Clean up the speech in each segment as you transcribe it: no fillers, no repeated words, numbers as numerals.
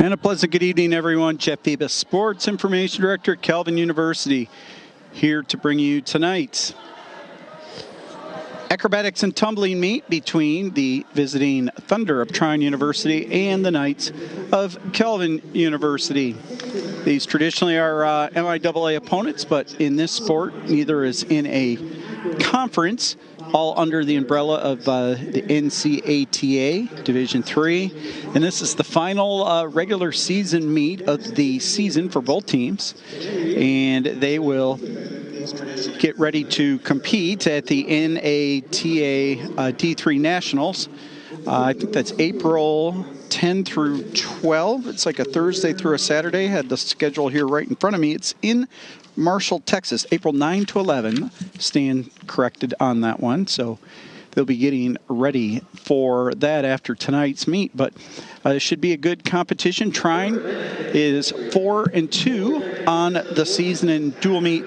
And a pleasant good evening, everyone. Jeff Phoebus, Sports Information Director at Calvin University, here to bring you tonight's Acrobatics and Tumbling meet between the visiting Thunder of Trine University and the Knights of Calvin University. These traditionally are MIAA opponents, but in this sport, neither is in a conference, all under the umbrella of the NCATA Division III. And this is the final regular season meet of the season for both teams. And they will get ready to compete at the NATA D3 Nationals. I think that's April 10 through 12. It's like a Thursday through a Saturday. I had the schedule here right in front of me. It's in Marshall, Texas, April 9 to 11. Stand corrected on that one. So they'll be getting ready for that after tonight's meet. But it should be a good competition. Trine is 4-2 on the season in dual meet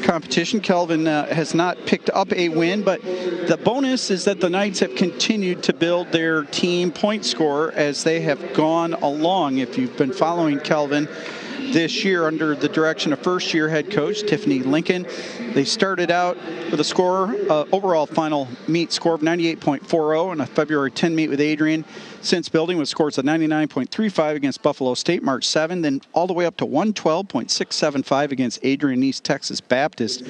competition. Calvin has not picked up a win, but the bonus is that the Knights have continued to build their team point score as they have gone along. If you've been following Calvin this year under the direction of first-year head coach Tiffany Lincoln, they started out with a score, overall final meet score of 98.40 in a February 10 meet with Adrian. Since building with scores of 99.35 against Buffalo State March 7, then all the way up to 112.675 against Adrian East Texas Baptist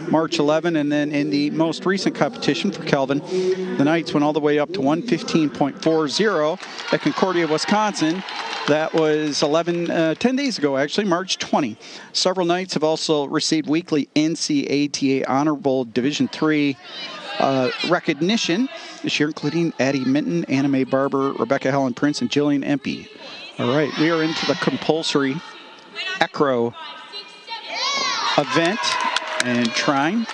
March 11, and then in the most recent competition for Calvin, the Knights went all the way up to 115.40 at Concordia, Wisconsin. That was 10 days ago, actually, March 20. Several Knights have also received weekly NCATA Honorable Division III recognition this year, including Addie Minton, Anna Mae Barber, Rebecca Helen Prince, and Jillian Empey. All right, we are into the compulsory acro event, and Trine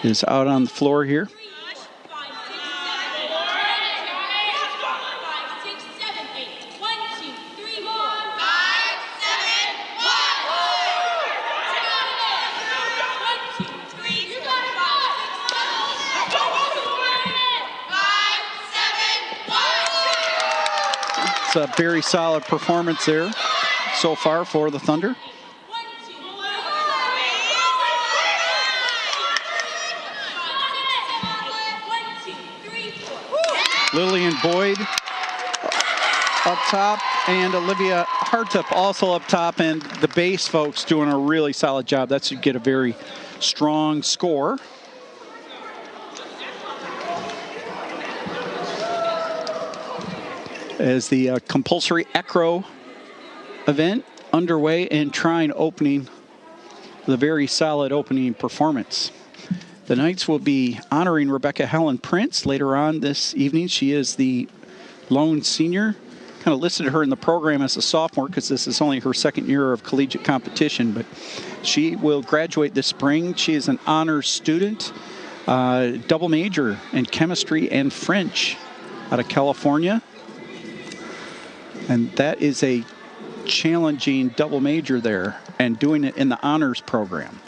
is out on the floor here. It's a very solid performance there so far for the Thunder. Lillian Boyd up top, and Olivia Hartup also up top, and the base folks doing a really solid job. That should get a very strong score. As the compulsory acro event underway, and Trine opening with a very solid opening performance. The Knights will be honoring Rebecca Helen Prince later on this evening. She is the lone senior. Kind of listed her in the program as a sophomore because this is only her second year of collegiate competition, but she will graduate this spring. She is an honors student, double major in chemistry and French out of California. And that is a challenging double major there, and doing it in the honors program.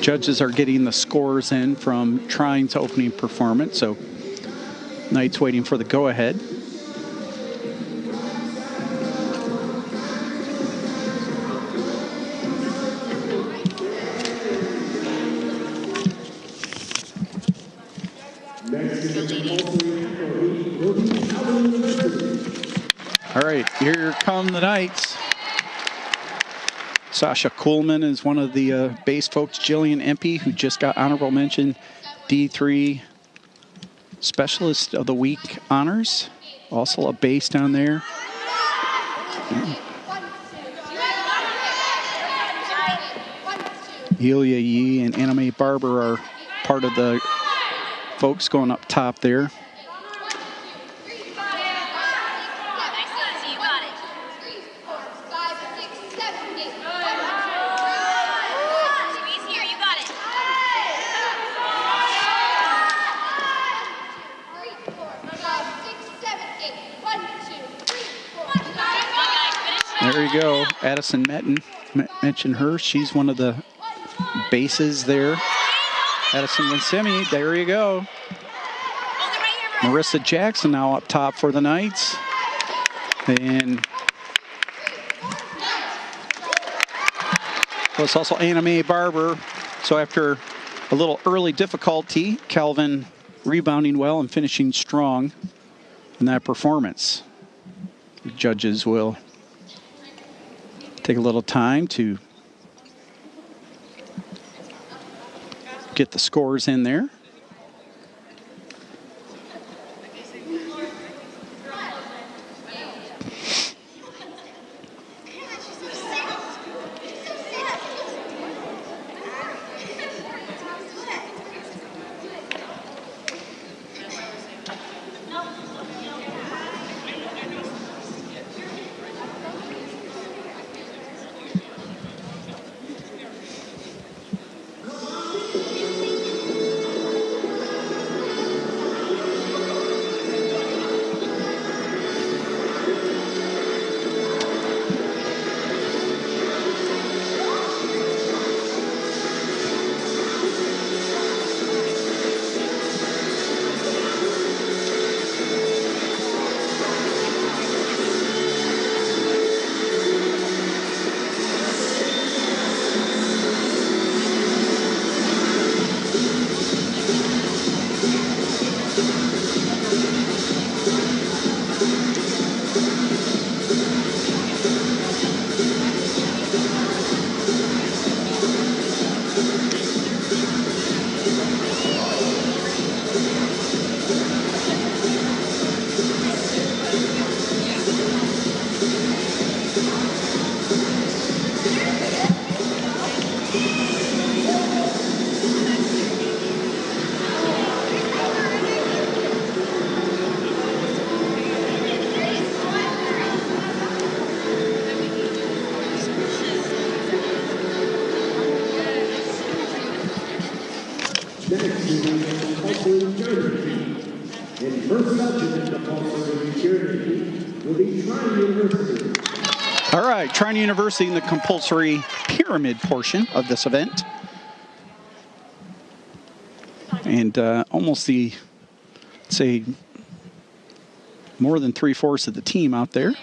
Judges are getting the scores in from Trine's opening performance, so Knights waiting for the go-ahead. All right, here come the Knights. Sasha Kuhlman is one of the base folks. Jillian Empey, who just got honorable mention, D3 Specialist of the Week honors. Also a base down there. Elia Yee and Anna Mae Barber are part of the folks going up top there. There you go. Addison Metten, mentioned her. She's one of the bases there. Addison Winsemi, there you go. Marissa Jackson now up top for the Knights. And it's also Anna Mae Barber. So after a little early difficulty, Calvin rebounding well and finishing strong in that performance. The judges will take a little time to get the scores in there. All right, Trine University in the compulsory pyramid portion of this event. And almost the, let's say, more than 3/4 of the team out there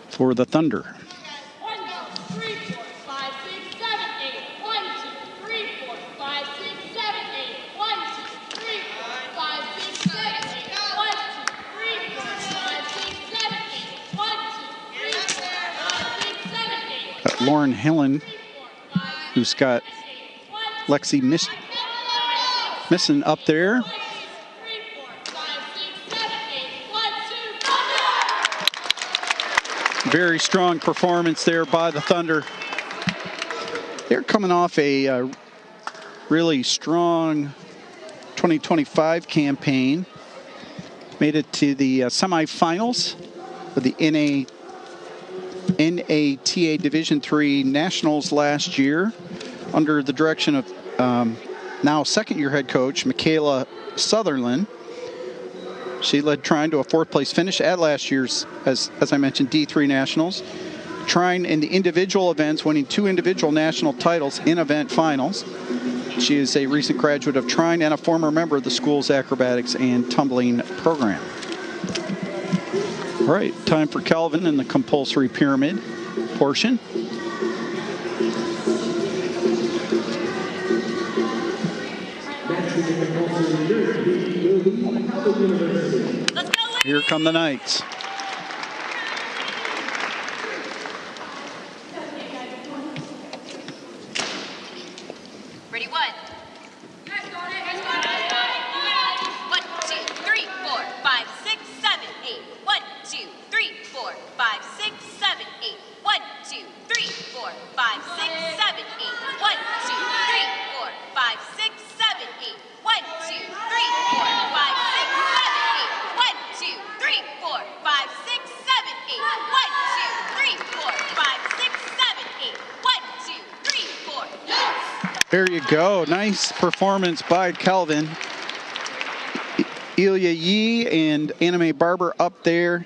for the Thunder. Lauren Hillen, who's got Lexi missing up there. Very strong performance there by the Thunder. They're coming off a really strong 2025 campaign. Made it to the semifinals of the NATA Division III Nationals last year under the direction of now second-year head coach Michaela Sutherland. She led Trine to a 4th place finish at last year's, as I mentioned, D3 Nationals. Trine in the individual events, winning 2 individual national titles in event finals. She is a recent graduate of Trine and a former member of the school's acrobatics and tumbling program. All right, time for Calvin in the compulsory pyramid portion. Here come the Knights. Ready, 1. 1, 2, 3, 4, 5, 6, 7, 8. 1, 2, 3, 4, 5, 6, 7, 8. 1, 2, 3, 4, 5, 6, 7, 8. 1, 2, 3, 4, 5, 6, 7, 8. 1, 2, 3, 4, 5, 6, 7, 8. 1, 2, 3, 4, 5, 6, 7, 8. 1, 2, 3, 4, 5, 6, 7, 8. 1, 2, 3, 4. There you go. Nice performance by Calvin. Ilya Yee and Anna Mae Barber up there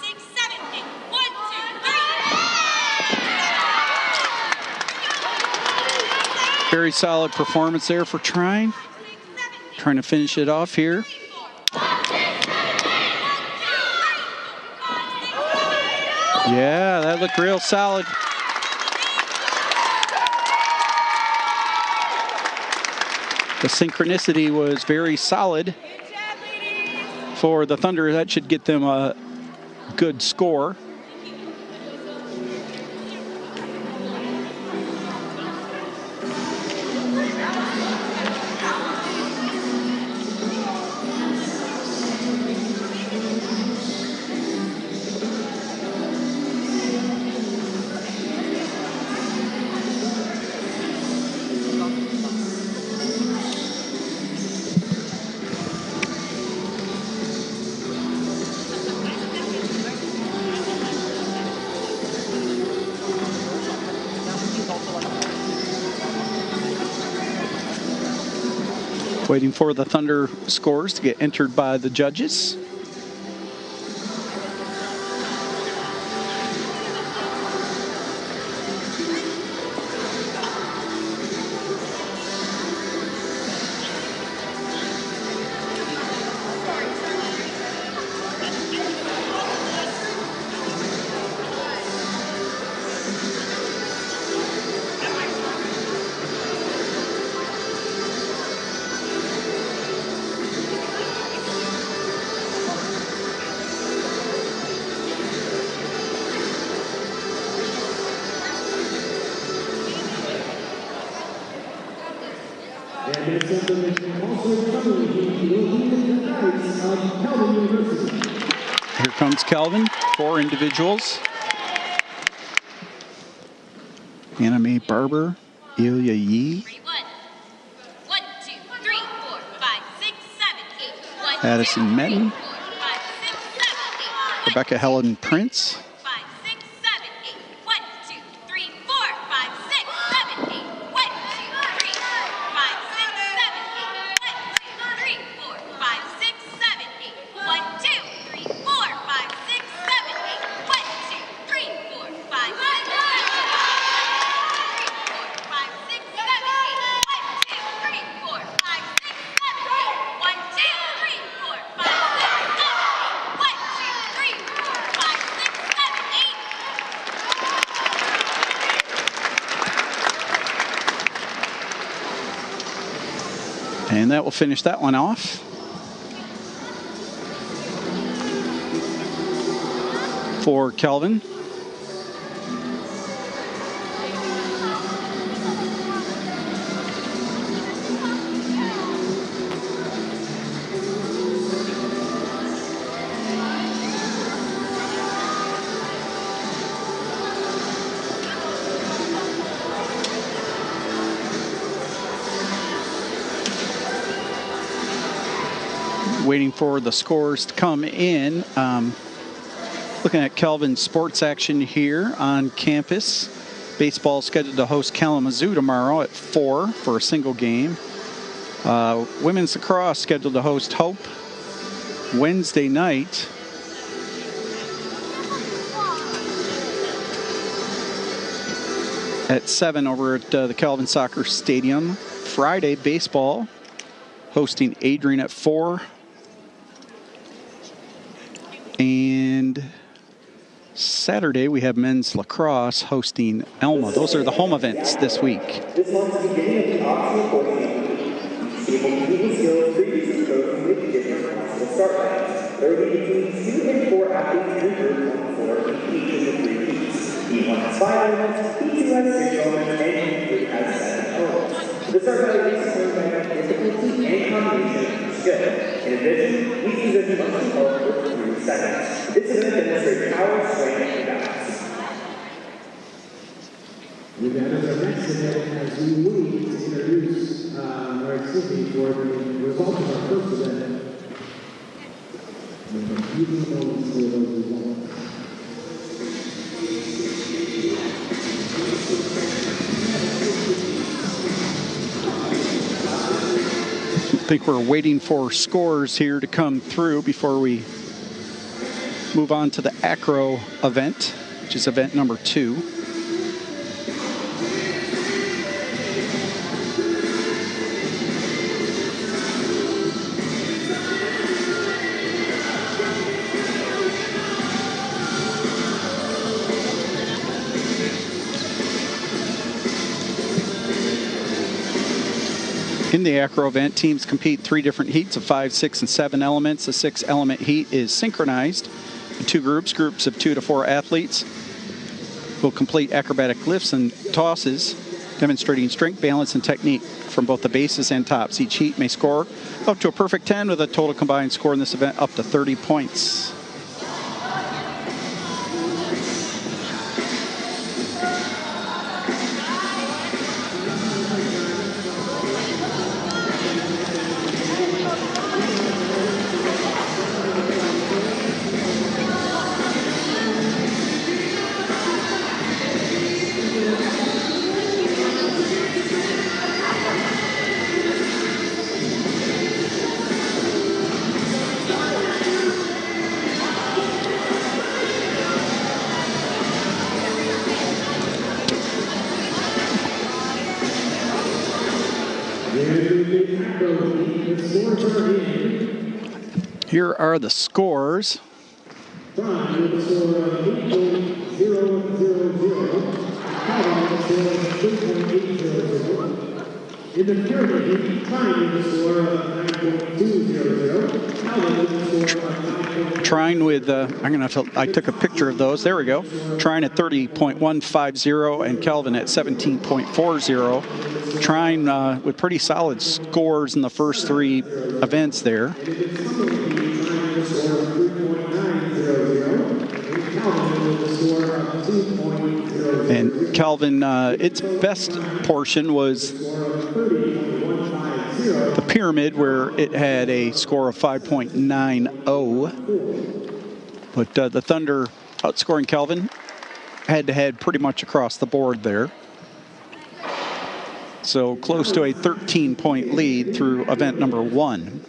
6, 7, 8. 1, 2, 3. Very solid performance there for Trine. Trying to finish it off here. Yeah, that looked real solid. The synchronicity was very solid for the Thunder. That should get them a good score. Waiting for the Thunder scores to get entered by the judges. Here comes Kelvin, 4 individuals. Anime Barber, Ilya Yee, Addison Medden, Rebecca Helen Prince, and that will finish that one off. For Kelvin. Waiting for the scores to come in. Looking at Kelvin's sports action here on campus. Baseball scheduled to host Kalamazoo tomorrow at 4 for a single game. Women's lacrosse scheduled to host Hope Wednesday night. At 7 over at the Kelvin Soccer Stadium. Friday, baseball hosting Adrian at 4. And Saturday, we have men's lacrosse hosting Elma. Those are the home events this week. This marks the beginning of the optional portion. Stable competing skills previously chosen with different possible start lines. There will be between 2 and 4 athletes in a group on the floor in each of the 3 heats. Heat 1 has 5 elements, Heat 2 has 6 elements, and Heat 3 has 7 elements. The start value is determined by difficulty and combination of skill. In addition, each position must be held for 3 seconds. This event demonstrates power, strength, and balance. With that as our next event, as we wait to introduce, or excuse me, for the results of our first event. With a few moments for those results. I think we're waiting for scores here to come through before we move on to the acro event, which is event number 2. In the acro event, teams compete 3 different heats of 5, 6, and 7 elements. The 6-element heat is synchronized in 2 groups. Groups of 2 to 4 athletes will complete acrobatic lifts and tosses, demonstrating strength, balance, and technique from both the bases and tops. Each heat may score up to a perfect 10 with a total combined score in this event up to 30 points. Here are the scores. Trine with a score of 8.000. Calvin with a score of 3.800. In the pyramid heat, Trine with a score of 9.200. Calvin with a score of 9.200. Trine with, I took a picture of those. There we go. Trine at 30.150 and Calvin at 17.40. Trine with pretty solid scores in the first 3 events there. And Calvin, its best portion was the pyramid, where it had a score of 5.90. But the Thunder outscoring Calvin head-to-head pretty much across the board there. So close to a 13-point lead through event number 1.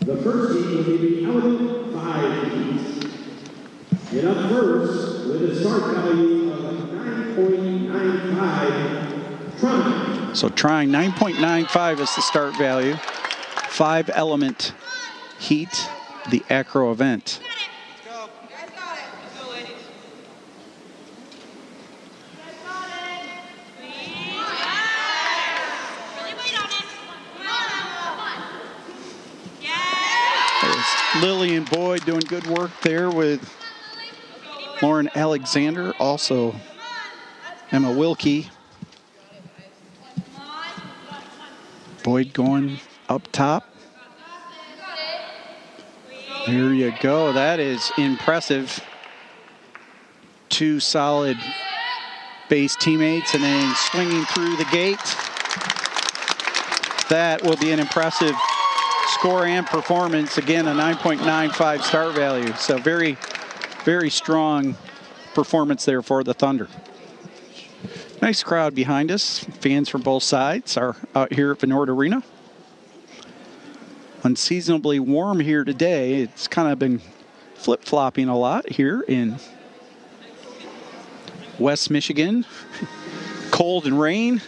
The first heat will be the element 5 heat. And up first, with a start value of 9.95, Trine. So Trine, 9.95 is the start value. 5-element heat, the acro event. Lillian Boyd doing good work there with Lauren Alexander, also Emma Wilkie. Boyd going up top. There you go. That is impressive. 2 solid base teammates and then swinging through the gate. That will be an impressive score and performance. Again, a 9.95 start value. So very, very strong performance there for the Thunder. Nice crowd behind us. Fans from both sides are out here at Venord Arena. Unseasonably warm here today. It's kind of been flip-flopping a lot here in West Michigan. Cold and rain.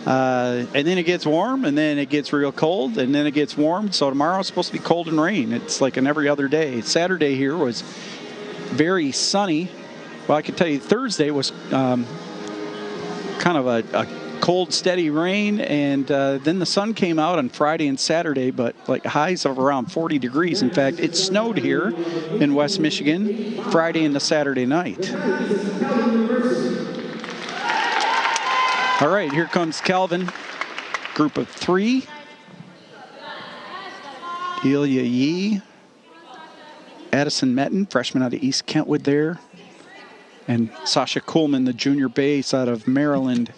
And then it gets warm, and then it gets real cold, and then it gets warm. So tomorrow it's supposed to be cold and rain. It's like an every other day. Saturday here was very sunny. Well, I can tell you Thursday was kind of a cold, steady rain, and then the sun came out on Friday and Saturday, but like highs of around 40 degrees. In fact, it snowed here in West Michigan Friday into Saturday night. All right, here comes Calvin. Group of 3. Ilya Yee. Addison Metten, freshman out of East Kentwood there. And Sasha Kuhlman, the junior base out of Maryland.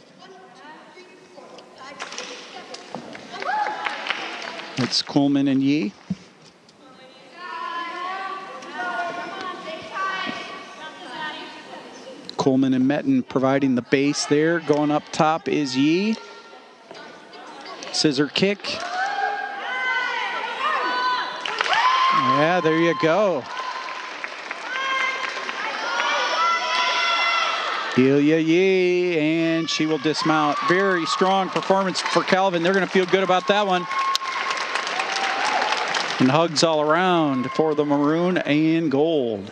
It's Kuhlman and Yee. Kuhlman and Metten providing the base there. Going up top is Yee. Scissor kick. Yeah, there you go. Ilya Yee, and she will dismount. Very strong performance for Calvin. They're going to feel good about that one. And hugs all around for the maroon and gold.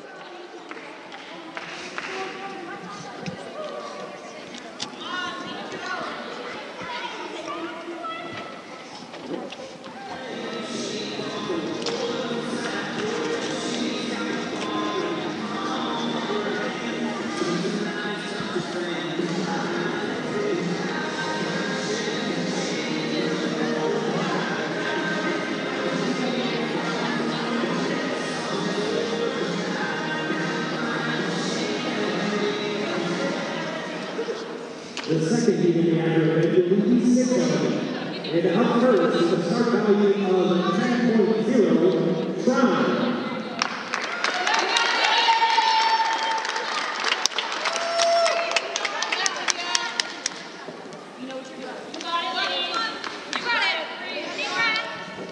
The second heat in the aggregate will be 6 element. And up first is the start value of 10.0, Trine.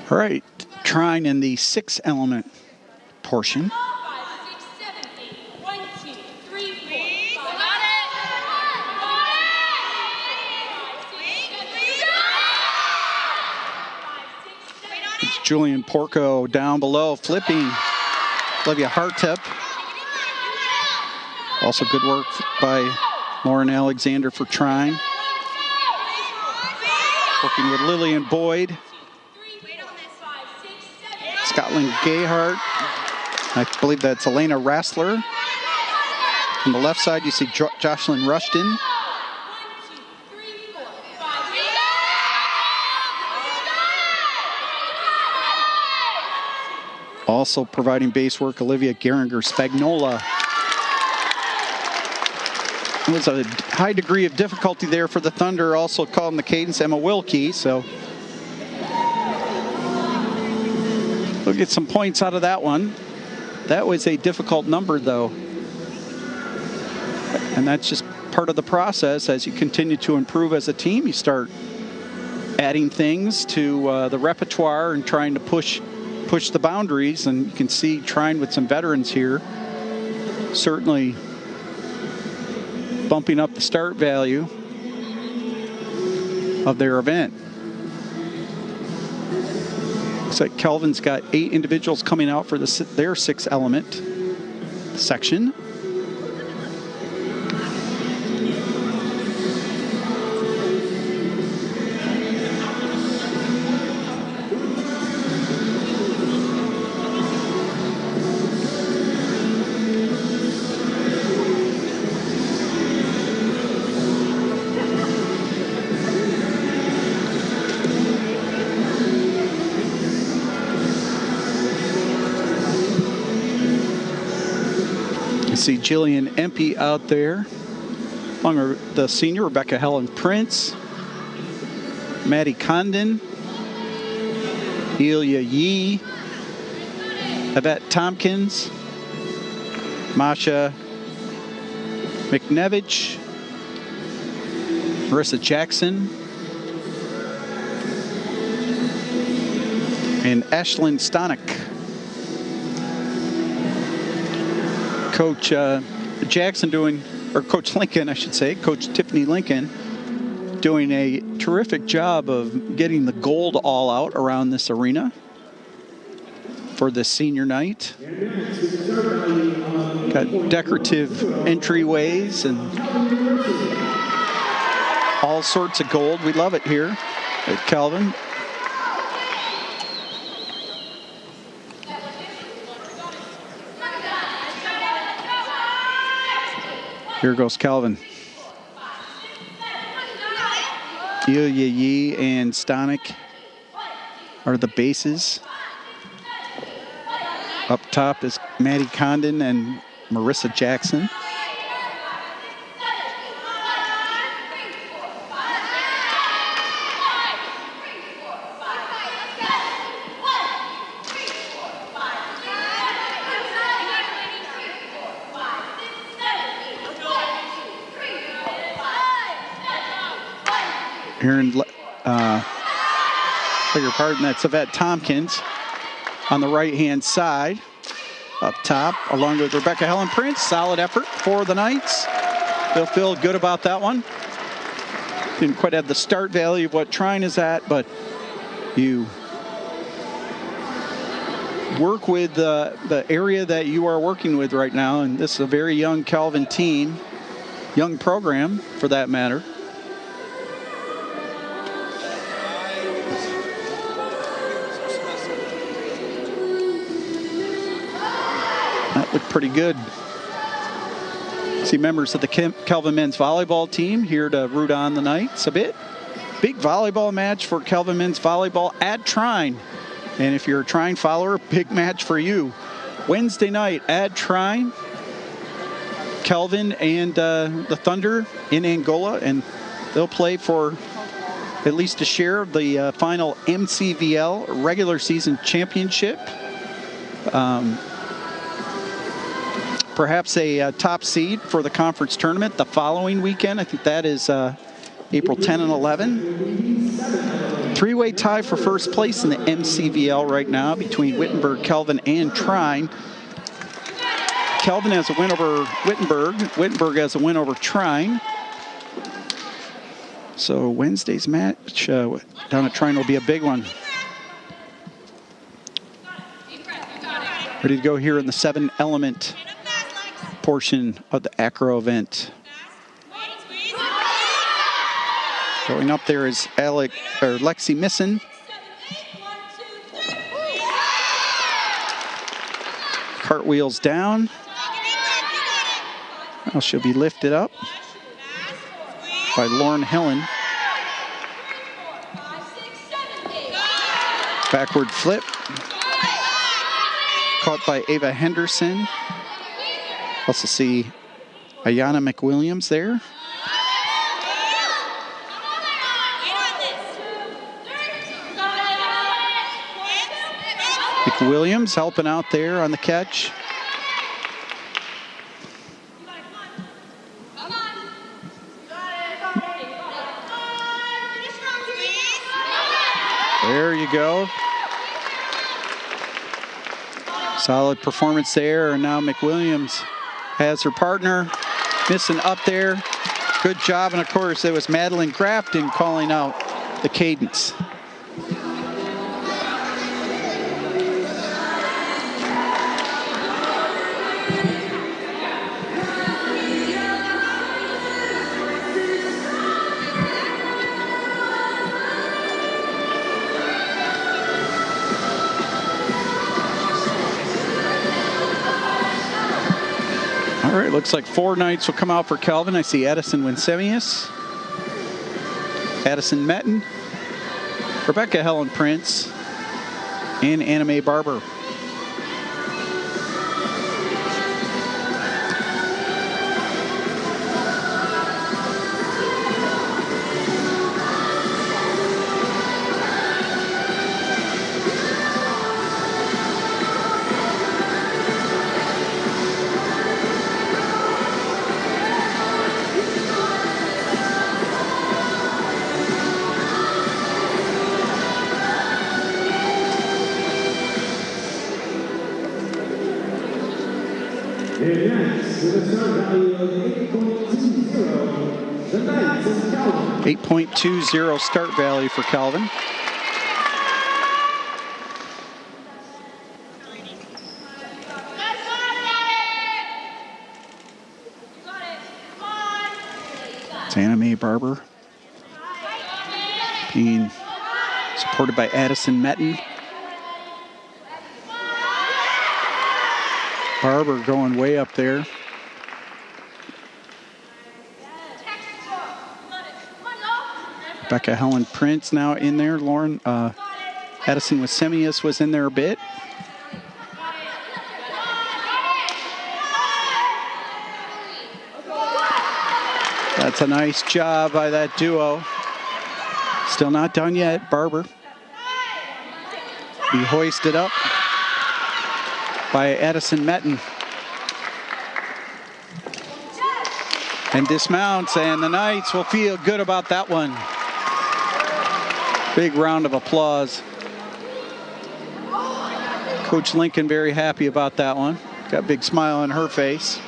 All right, Trine in the 6 element portion. 5, 6, 7, 8. 1, 2, 3, 4, 5. It's Julian Porco down below, flipping Olivia Hartep. Also good work by Lauren Alexander for Trine. Working with Lillian Boyd. Scotland Gayhart. I believe that's Elena Rassler. On the left side, you see Jocelyn Rushton. Also providing base work, Olivia Geringer-Spagnola. There was a high degree of difficulty there for the Thunder, also called in the cadence, Emma Wilkie, so we'll get some points out of that one. That was a difficult number, though. And that's just part of the process. As you continue to improve as a team, you start adding things to the repertoire and trying to push the boundaries. And you can see Trine with some veterans here certainly bumping up the start value of their event. Looks like Kelvin's got 8 individuals coming out for their 6 element section. See Jillian Empey out there, along with the senior Rebecca Helen Prince, Maddie Condon, Elia Yee, Yvette Tompkins, Masha McNevich, Marissa Jackson, and Ashlyn Stonick. Coach Jackson doing, or Coach Lincoln, I should say, Coach Tiffany Lincoln, doing a terrific job of getting the gold all out around this arena for the senior night. Got decorative entryways and all sorts of gold. We love it here at Kelvin. Here goes Kelvin. Ilya Yee and Stonick are the bases. Up top is Maddie Condon and Marissa Jackson. Here in, beg your pardon, that's Yvette Tompkins on the right-hand side. Up top, along with Rebecca Helen Prince. Solid effort for the Knights. They'll feel good about that one. Didn't quite have the start value of what Trine is at, but you work with the area that you are working with right now, and this is a very young Kelvin team, young program for that matter. That looked pretty good. See members of the Kelvin men's volleyball team here to root on the Knights a bit. Big volleyball match for Kelvin men's volleyball at Trine. And if you're a Trine follower, big match for you. Wednesday night at Trine. Kelvin and the Thunder in Angola. And they'll play for at least a share of the final MCVL regular season championship. Perhaps a top seed for the conference tournament the following weekend. I think that is April 10 and 11. Three-way tie for first place in the MCVL right now between Wittenberg, Kelvin, and Trine. Kelvin has a win over Wittenberg. Wittenberg has a win over Trine. So Wednesday's match down at Trine will be a big one. Ready to go here in the 7-element portion of the acro event. Going up there is Lexi Misson. Cartwheels down. Well, she'll be lifted up by Lauren Helen. Backward flip. Caught by Ava Henderson. Also see Ayana McWilliams there. McWilliams helping out there on the catch. There you go. Solid performance there, and now McWilliams has her partner missing up there. Good job, and of course it was Madeline Grafton calling out the cadence. All right, looks like 4 knights will come out for Kelvin. I see Addison Winsemius, Addison Metten, Rebecca Helen Prince, and Anna Mae Barber. And next, with a start value of 8.20, the Knights of Calvin. 8.20 start value for Calvin. It's Anna Mae Barber being supported by Addison Metten. Barber going way up there. Rebecca Helen Prince now in there. Lauren Addison Winsemius was in there a bit. That's a nice job by that duo. Still not done yet. Barber be hoisted up by Addison Metten. And dismounts, and the Knights will feel good about that one. Big round of applause. Coach Lincoln very happy about that one. Got a big smile on her face.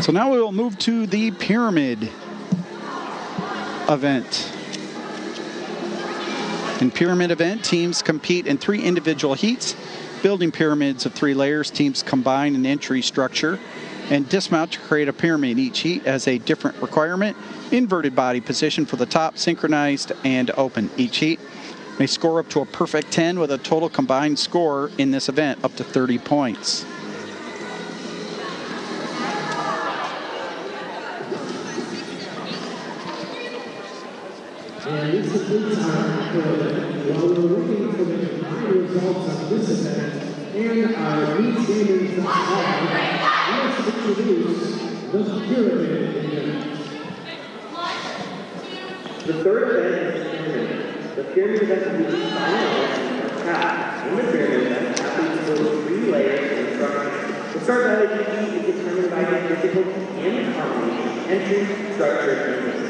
So now we will move to the pyramid event. In pyramid event, teams compete in 3 individual heats, building pyramids of 3 layers. Teams combine an entry structure and dismount to create a pyramid. Each heat has a different requirement. Inverted body position for the top, synchronized and open. Each heat may score up to a perfect 10 with a total combined score in this event up to 30 points. And this completes our acro event. While we're looking for the combined results of this event and our lead standings thus far, let's introduce the pyramid event. The third event is the pyramid. The pyramid event will be the final event of path. In the pyramid event, athletes build 3 layers of instruction. The start value is determined by the difficulty and combination, entry, structure, and movement.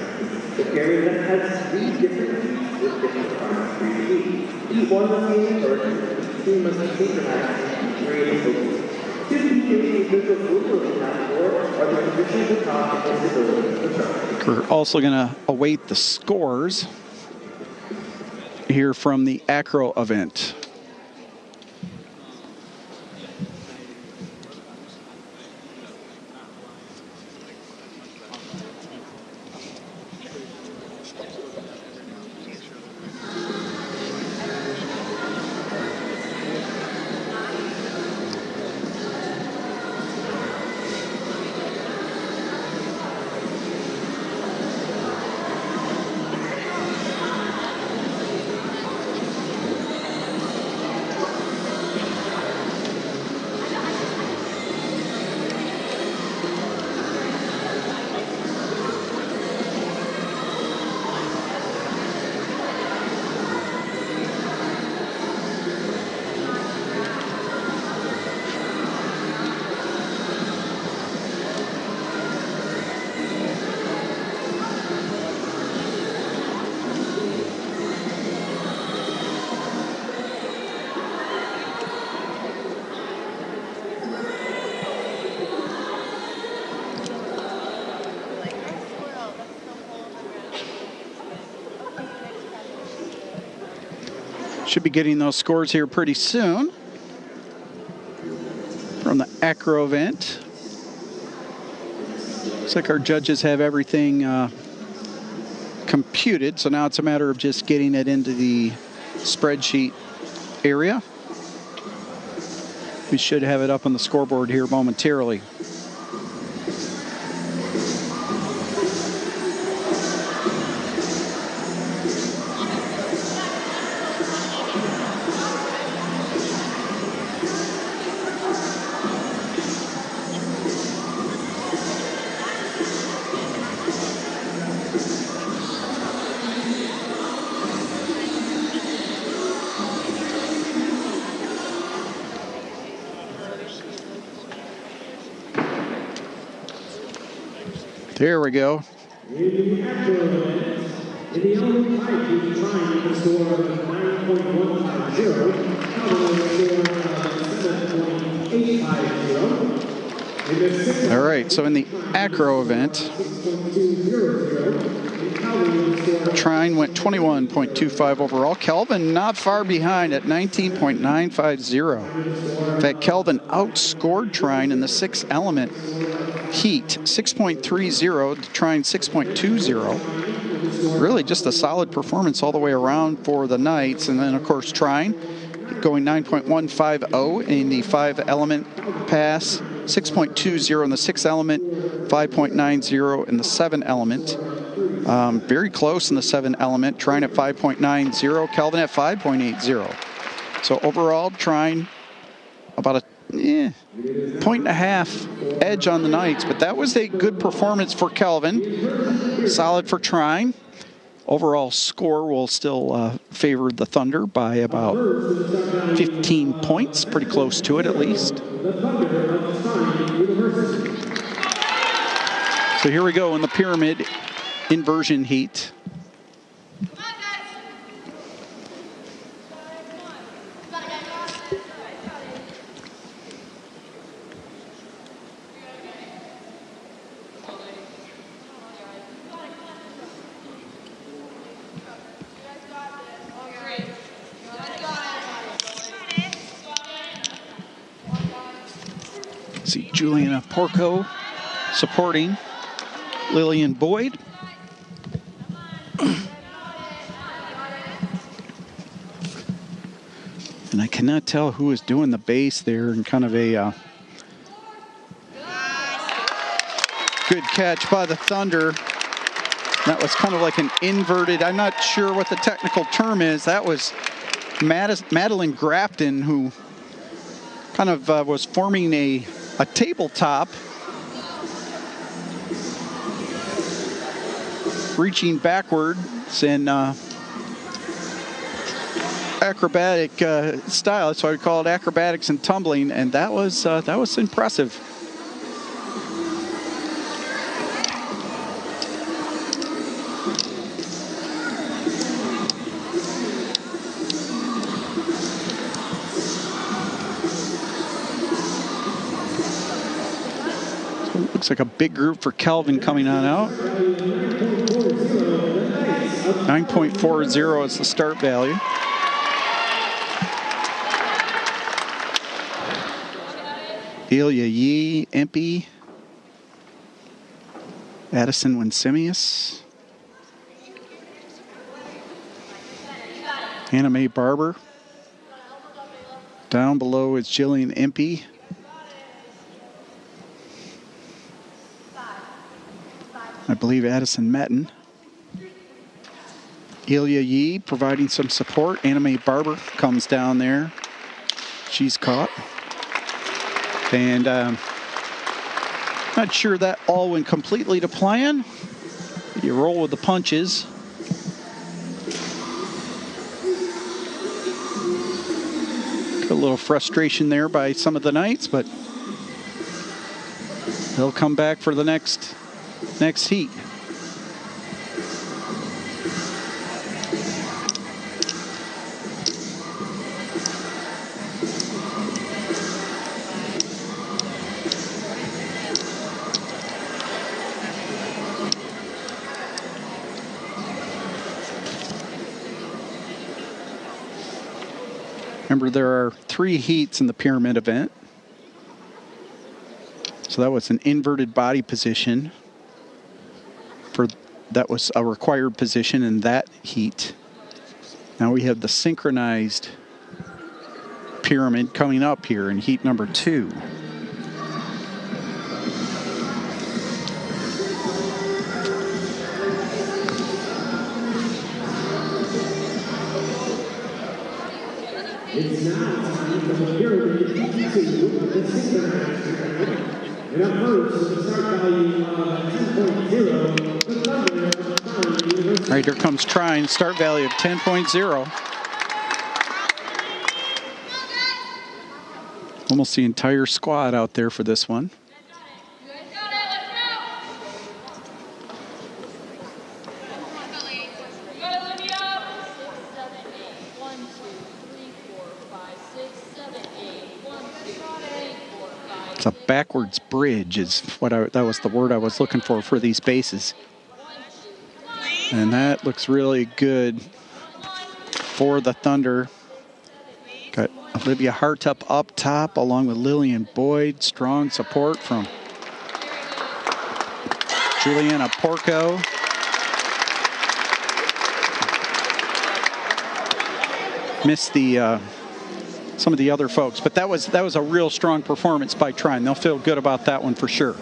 The pyramid event has 3 different heats with different times for each heat. Each one must be in person, each team must be synchronized, and each grade is focused. 2 key official rules of the path are the position of the top and stability of the structure. We're also going to await the scores here from the acro event. Should be getting those scores here pretty soon from the acro event. Looks like our judges have everything computed, so now it's a matter of just getting it into the spreadsheet area. We should have it up on the scoreboard here momentarily. There we go. In the acro event, in the element 5 heat, Trine with a score of 9.150, Calvin with a score of 7.850. In the 6th All right, so in the acro event, 6.200, Calvin with a score of Trine went 21.25 overall. Kelvin not far behind at 19.950. In fact, Kelvin outscored Trine in the 6th element heat, 6.30 to Trine 6.20. Really just a solid performance all the way around for the Knights. And then, of course, Trine going 9.150 in the 5 element pass, 6.20 in the 6th element, 5.90 in the 7 element. Very close in the 7 element. Trine at 5.90, Kelvin at 5.80. So overall, Trine about a point and a half edge on the Knights, but that was a good performance for Kelvin. Solid for Trine. Overall score will still favor the Thunder by about 15 points, pretty close to it at least. So here we go in the pyramid inversion heat. See Juliana Porco supporting Lillian Boyd. And I cannot tell who is doing the base there, and kind of a good catch by the Thunder. That was kind of like an inverted, I'm not sure what the technical term is. That was Madeline Grafton, who kind of was forming a tabletop, reaching backwards in acrobatic style. That's why we call it acrobatics and tumbling, and that was impressive. Looks like a big group for Calvin coming on out. 9.40 is the start value. Ilya Yee, Impey, Addison Winsemius, Anna Mae Barber. Down below is Jillian Impey. I believe Addison Metten. Ilya Yee providing some support. Anna Mae Barber comes down there. She's caught. And not sure that all went completely to plan. You roll with the punches. A little frustration there by some of the Knights, but they'll come back for the next heat. Remember, there are 3 heats in the pyramid event. So that was an inverted body position. That was a required position in that heat. Now we have the synchronized pyramid coming up here in heat number 2. It's now time for the pyramid to the synchronized pyramid. And up first, with a start value of 10.0, the Thunder of Trine University. All right, here comes Trine, start value of 10.0. Almost the entire squad out there for this one. It's a backwards bridge is that was the word I was looking for these bases. And that looks really good for the Thunder. Got Olivia Hartup up top along with Lillian Boyd. Strong support from Juliana Porco. Missed the some of the other folks, but that was a real strong performance by Trine. They'll feel good about that one for sure.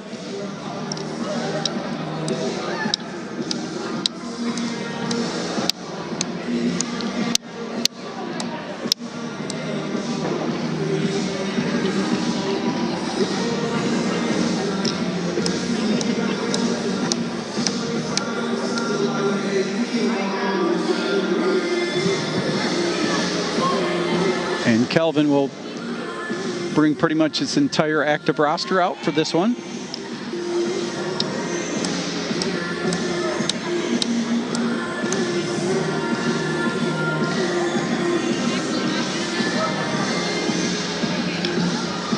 And Kelvin will bring pretty much his entire active roster out for this one.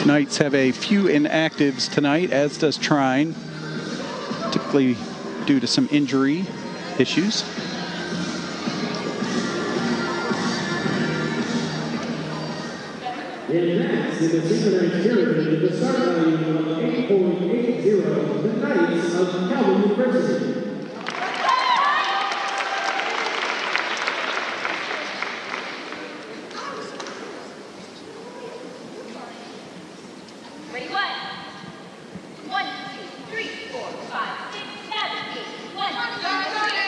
Knights have a few inactives tonight, as does Trine, typically due to some injury issues. And next, in the synchronized pyramid, the start value of 8.80, the Knights of Calvin University. Ready, 1, 2, 3, 4, 5, 6, 7, 8. 1, 2, 3,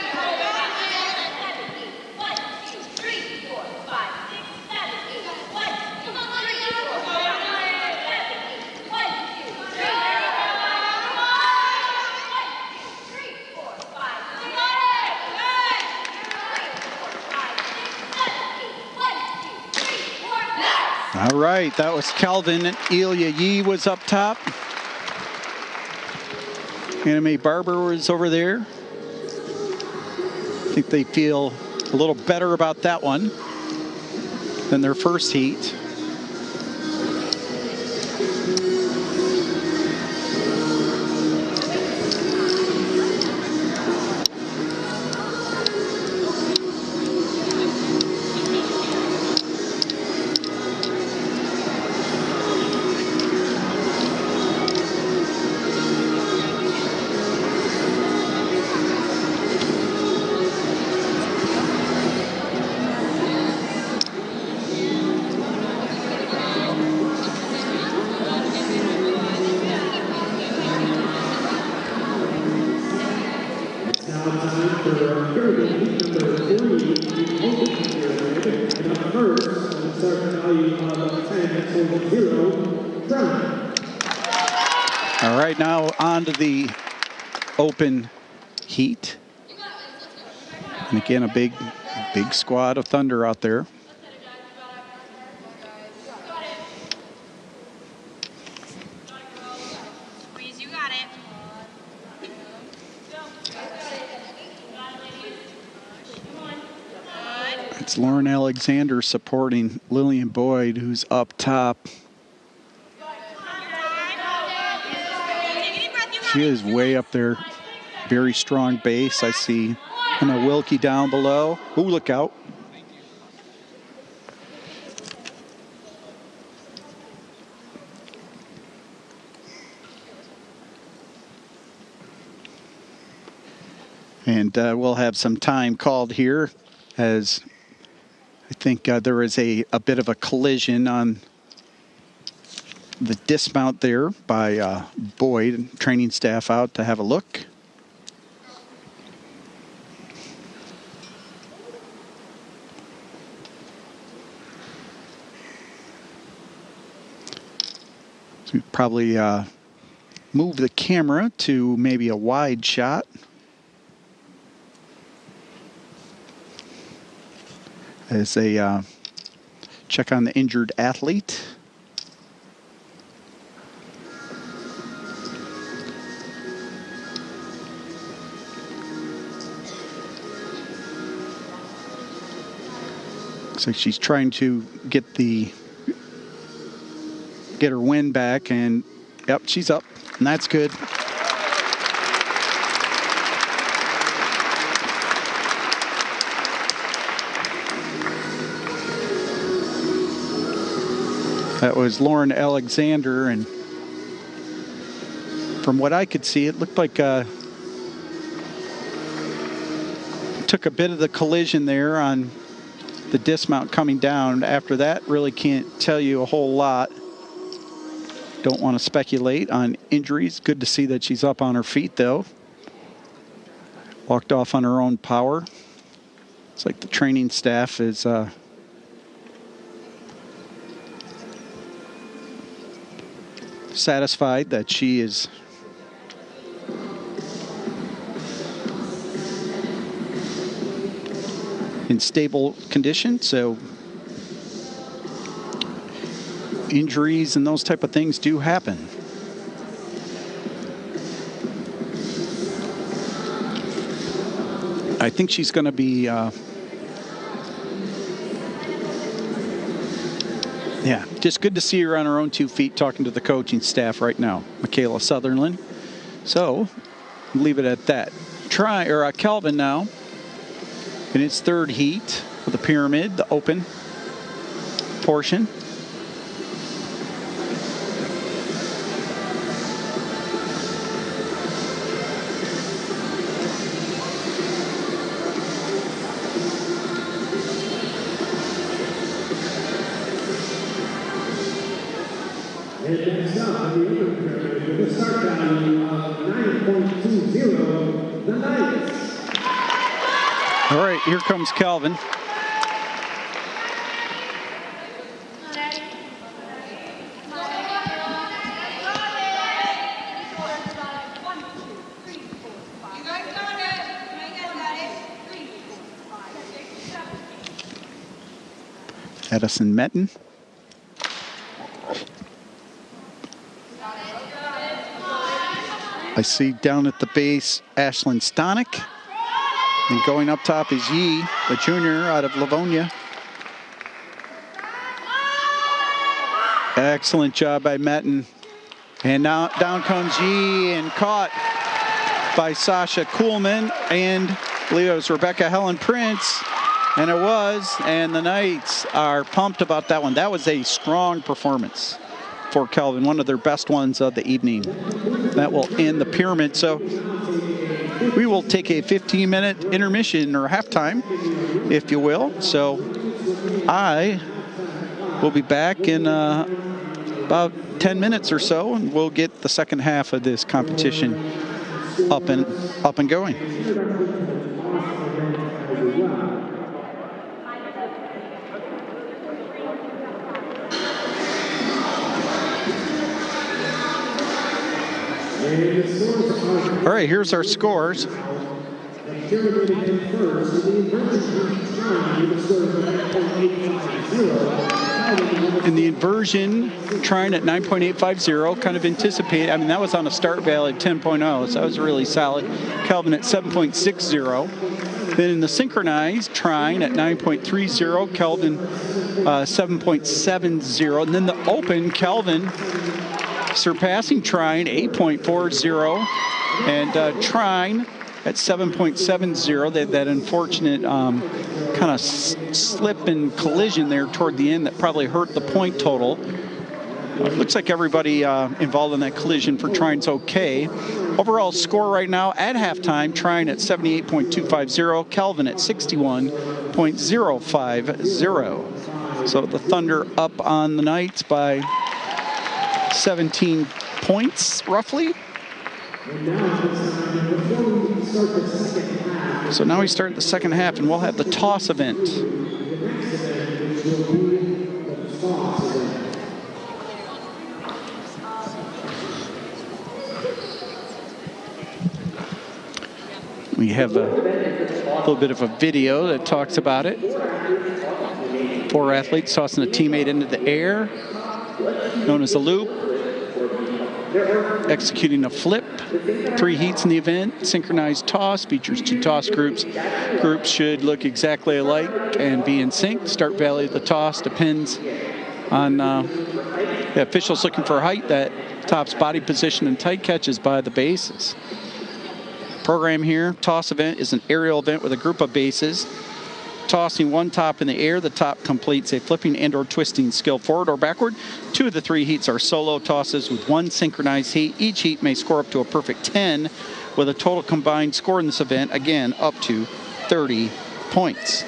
All right, that was Calvin. Ilya Yee was up top. Anime Barber was over there. I think they feel a little better about that one than their first heat. All right, now on to the open heat. And again, a big squad of Thunder out there. You got it. It's Lauren Alexander supporting Lillian Boyd, who's up top. She is way up there. Very strong base. I see Emma Wilkie down below. Ooh, look out. And we'll have some time called here, as I think there is a bit of a collision on the dismount there by Boyd. Training staff out to have a look. So we probably move the camera to maybe a wide shot. As they check on the injured athlete. Looks like she's trying to get her wind back, and yep, she's up, and that's good. That was Lauren Alexander, and from what I could see, it looked like took a bit of the collision there on the dismount coming down. After that, really can't tell you a whole lot. Don't want to speculate on injuries. Good to see that she's up on her feet, though. Walked off on her own power. It's like the training staff is satisfied that she is in stable condition. So injuries and those type of things do happen. I think she's going to be yeah, just good to see her on her own 2 feet talking to the coaching staff right now, Michaela Sutherland. So, leave it at that. Kelvin now in its third heat of the pyramid, the open portion. And next up, on the upper pyramid, with a start value of 9.20, the Knights. All right, here comes Calvin. Edison Metten. I see down at the base Ashlyn Stonick. And going up top is Yee, the junior out of Livonia. Excellent job by Metten. And now down comes Yee and caught by Sasha Kuhlman, and I believe it was Rebecca Helen Prince. And it was, and the Knights are pumped about that one. That was a strong performance for Kelvin, one of their best ones of the evening. That will end the pyramid. So we will take a 15-minute intermission, or halftime, if you will. So I will be back in about 10 minutes or so, and we'll get the second half of this competition up and going. All right, here's our scores. In the inversion, Trine at 9.850, kind of anticipate. I mean, that was on a start value of 10.0, so that was really solid. Kelvin at 7.60. Then in the synchronized, Trine at 9.30, Kelvin 7.70. And then the open, Kelvin surpassing Trine 8.40, and Trine at 7.70. They had that unfortunate kind of slip and collision there toward the end that probably hurt the point total. Looks like everybody involved in that collision for Trine's okay. Overall score right now at halftime, Trine at 78.250, Kelvin at 61.050. So the Thunder up on the Knights by 17 points, roughly. So now we start the second half, and we'll have the toss event. We have a little bit of a video that talks about it. 4 athletes tossing a teammate into the air, known as a loop, executing a flip. 3 heats in the event. Synchronized toss features 2 toss groups. Groups should look exactly alike and be in sync. Start value of the toss depends on the officials looking for height that tops body position and tight catches by the bases. Program here, toss event is an aerial event with a group of bases. Tossing one top in the air, the top completes a flipping and or twisting skill forward or backward. 2 of the 3 heats are solo tosses with 1 synchronized heat. Each heat may score up to a perfect 10 with a total combined score in this event, again, up to 30 points.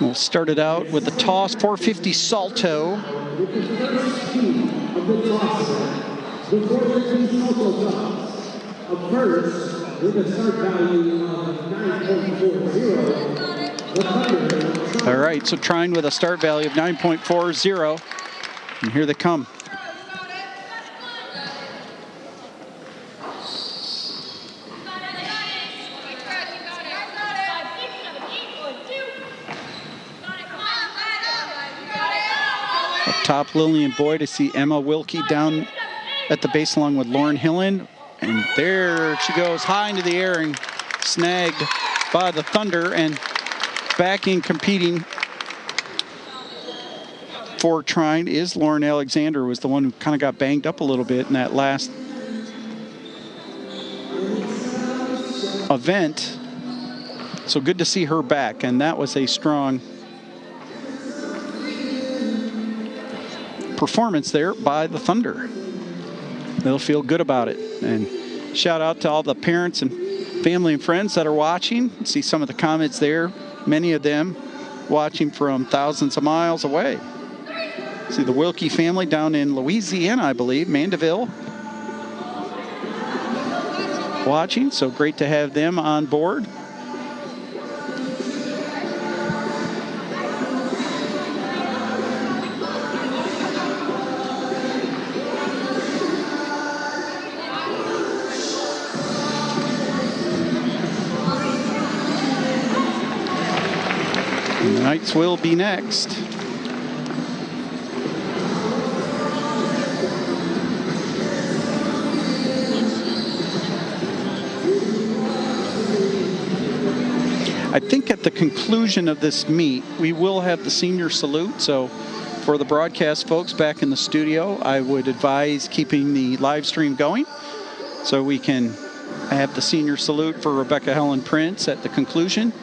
We'll start it out with the toss, 450 salto. The 450 salto toss. Up first, with a start value of 9.40. All right, so Trine with a start value of 9.40. And here they come. Top, Lillian Boyd. I see Emma Wilkie down at the base along with Lauren Hillen. And there she goes, high into the air and snagged by the Thunder. And back in competing for Trine is Lauren Alexander, was the one who kind of got banged up a little bit in that last event. So good to see her back, and that was a strong performance there by the Thunder. They'll feel good about it. And shout out to all the parents and family and friends that are watching. See some of the comments there. Many of them watching from thousands of miles away. See the Wilkie family down in Louisiana, I believe, Mandeville, watching. So great to have them on board. And the Knights will be next. I think at the conclusion of this meet, we will have the senior salute. So for the broadcast folks back in the studio, I would advise keeping the live stream going so we can have the senior salute for Rebecca Helen Prince at the conclusion.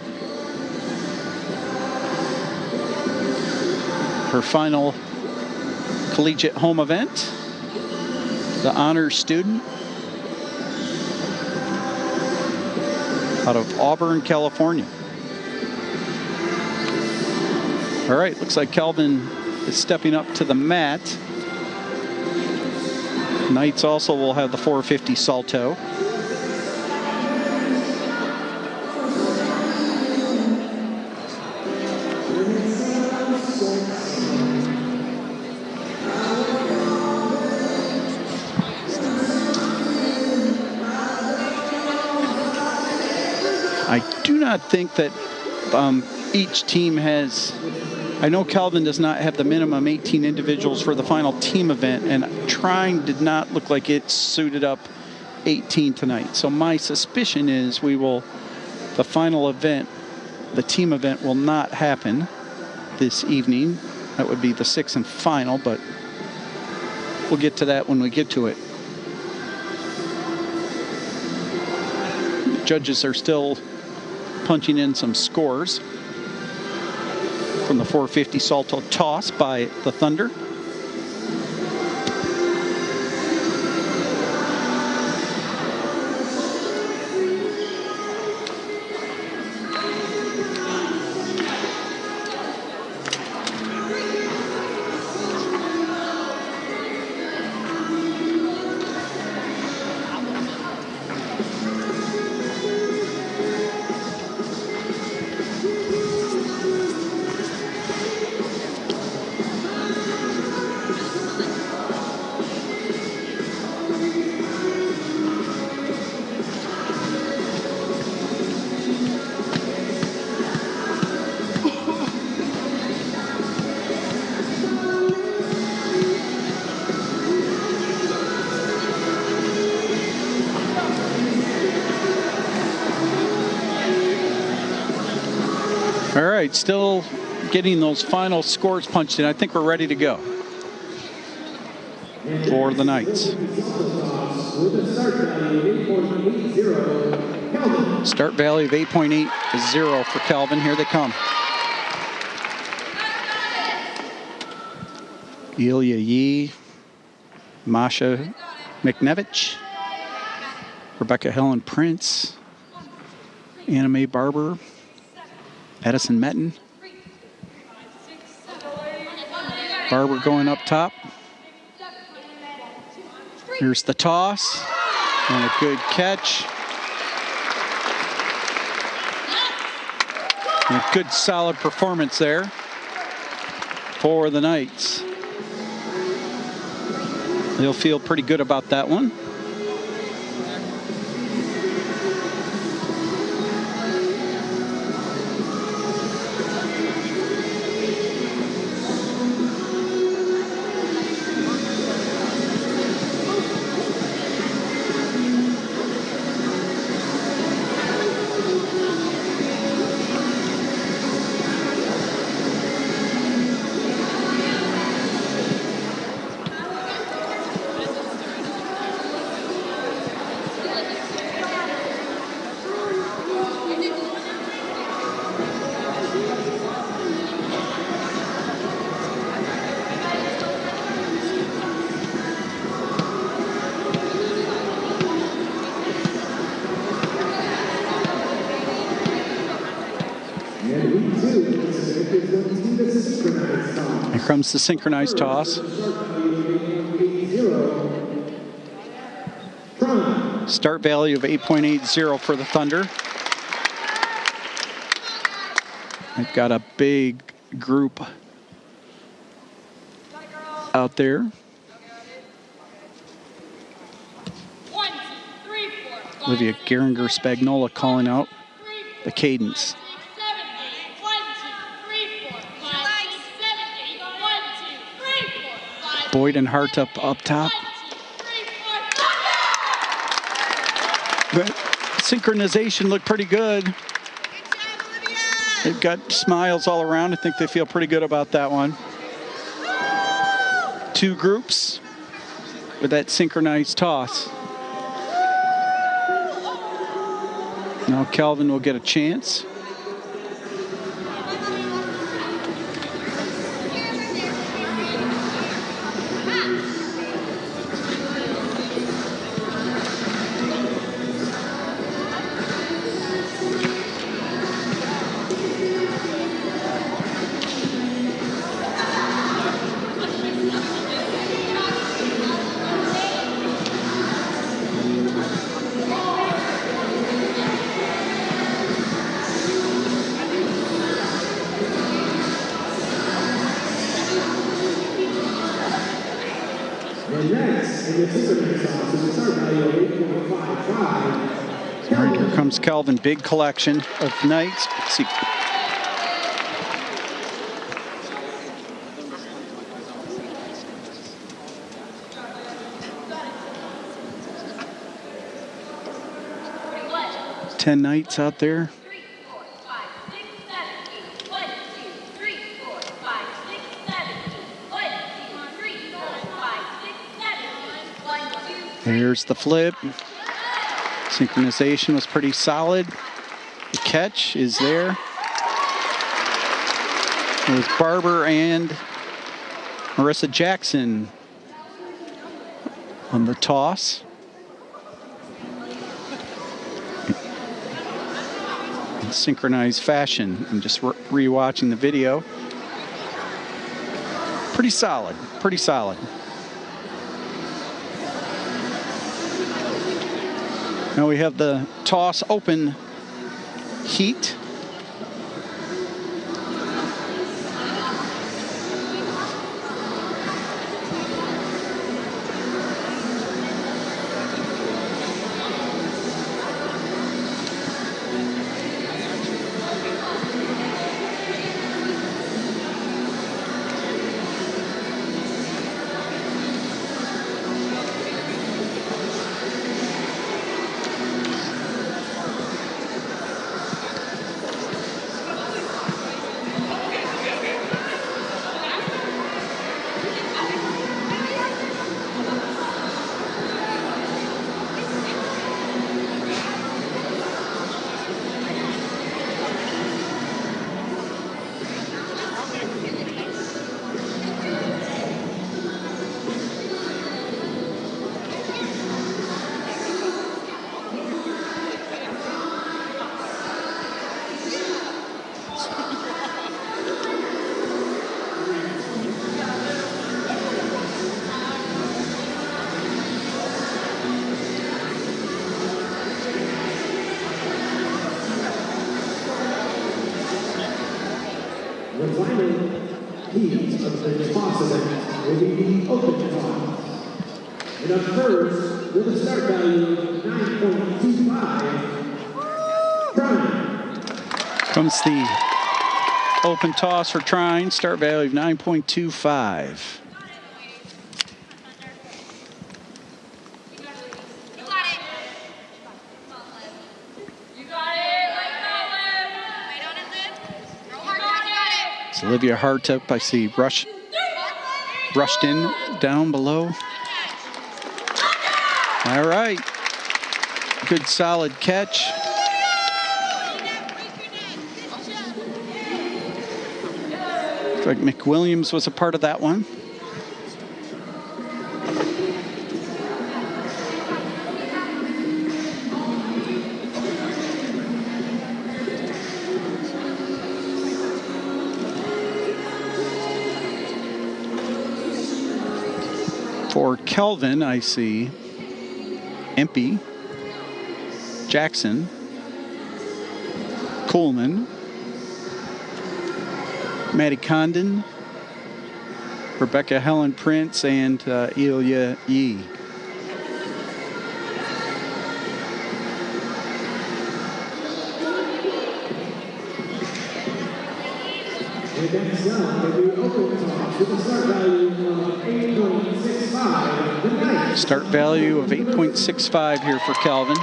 Her final collegiate home event, the honors student out of Auburn, California. All right, looks like Kelvin is stepping up to the mat. Knights also will have the 450 salto. I do not think that each team has, I know Calvin does not have the minimum 18 individuals for the final team event, and Trine did not look like it suited up 18 tonight. So my suspicion is the final event, the team event, will not happen this evening. That would be the 6th and final, but we'll get to that when we get to it. Judges are still punching in some scores from the 450 salto toss by the Thunder. All right, still getting those final scores punched in. I think we're ready to go for the Knights. Start value of 8.80 for Calvin. Here they come. Ilya Yee, Masha McNevich, Rebecca Helen Prince, Anna Mae Barber, Edison Metten. Barber going up top. Here's the toss. And a good catch. And a good solid performance there for the Knights. They'll feel pretty good about that one. comes the synchronized toss. Start value of 8.80 for the Thunder. They've got a big group out there. Olivia Geringer-Spagnola calling out the cadence. Boyd and Hartup up top. But synchronization looked pretty good. They've got smiles all around. I think they feel pretty good about that one. Two groups with that synchronized toss. Now Calvin will get a chance. All right, here comes Calvin. Big collection of knights. Let's see. Ten knights out there. There's the flip. Synchronization was pretty solid. The catch is there. It was Barber and Marissa Jackson on the toss. In synchronized fashion. I'm just re-watching the video. Pretty solid, pretty solid. Now we have the toss open heat. Comes the open toss for Trine, start value of 9.25. It's Olivia Hartup. I see rushed in down below. All right. Good solid catch. Looks like McWilliams was a part of that one. Kelvin, I see Empey, Jackson, Coleman, Maddie Condon, Rebecca Helen Prince, and Ilya Yee. Next up, the open toss with a start value of 8.65. Start value of 8.65 here for Calvin.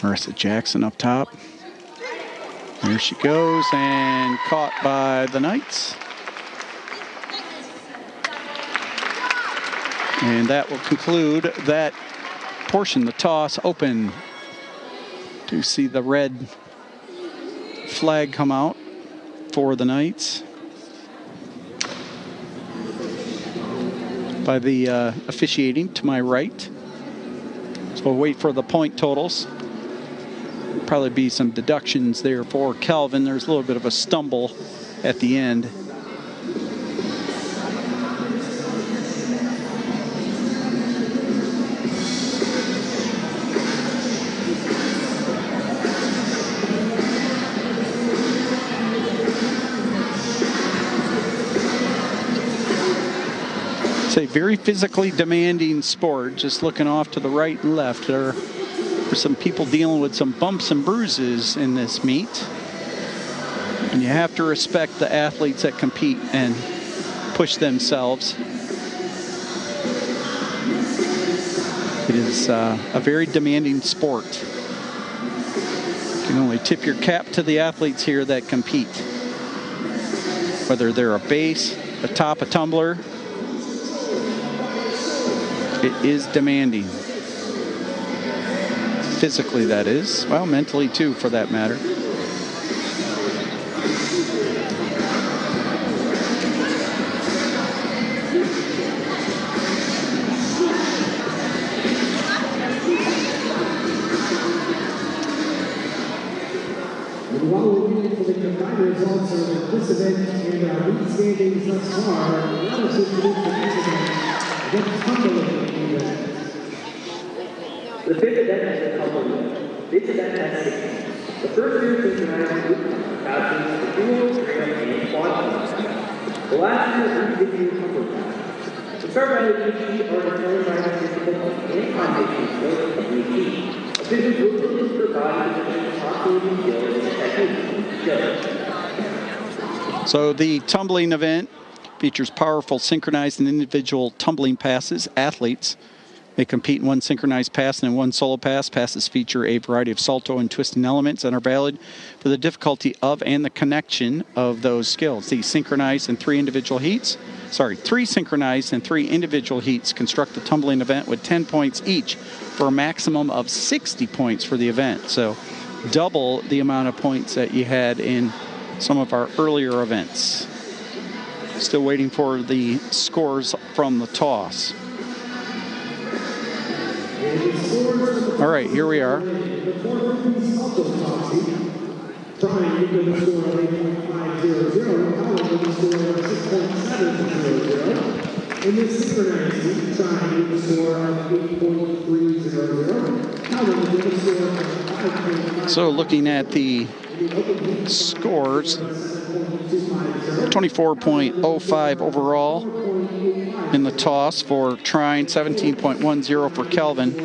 Marissa Jackson up top. There she goes, and caught by the Knights. And that will conclude that portion, the toss open. To see the red flag come out for the Knights by the officiating to my right. So we'll wait for the point totals. Probably be some deductions there for Calvin. There's a little bit of a stumble at the end. It's a very physically demanding sport. Just looking off to the right and left, there are some people dealing with some bumps and bruises in this meet. And you have to respect the athletes that compete and push themselves. It is a very demanding sport. You can only tip your cap to the athletes here that compete. Whether they're a base, a top, a tumbler, it is demanding. Physically, that is. Well, mentally too, for that matter. And while we're waiting for the combined results of this event and our lead standings thus far, let us introduce the next event, the tumbling event. The fifth event is the tumbling event. This event has 6 teams. The first two synchronized group captains the dual, trio, and quad tumbling. The last two are individual tumbling passes. The start by the each team are determined by the physical and combination skills of each team. Officials will look for body position, oscillating skills, and technique. So the tumbling event features powerful synchronized and individual tumbling passes. Athletes may compete in one synchronized pass and in one solo pass. Passes feature a variety of salto and twisting elements and are valid for the difficulty of and the connection of those skills. These synchronized and three synchronized and 3 individual heats construct the tumbling event with 10 points each for a maximum of 60 points for the event. So double the amount of points that you had in some of our earlier events. Still waiting for the scores from the toss. All right, here we are. Trine with a score of 8.500, Colin with a score of 6.700. In this synchronized team, Trine with a score of 8.300, Colin with a score of 5.500. So looking at the scores, 24.05 overall in the toss for Trine, 17.10 for Kelvin.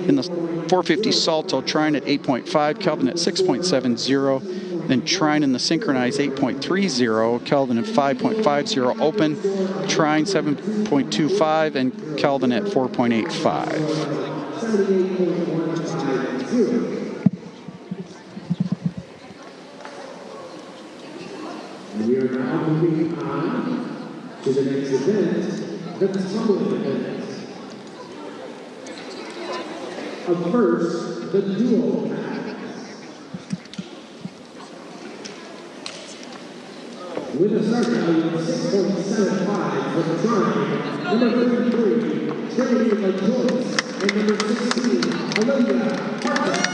In the 450 salto, Trine at 8.5, Kelvin at 6.70. Then Trine in the synchronized 8.30, Kelvin at 5.50. Open, Trine 7.25, and Kelvin at 4.85. We are now moving on to the next event, the tumbling event. Up first, the duo pass. With a start value of 6.75 for the Trine, number 32, number 3, Trine Joyce, and number 16, Olivia Harper.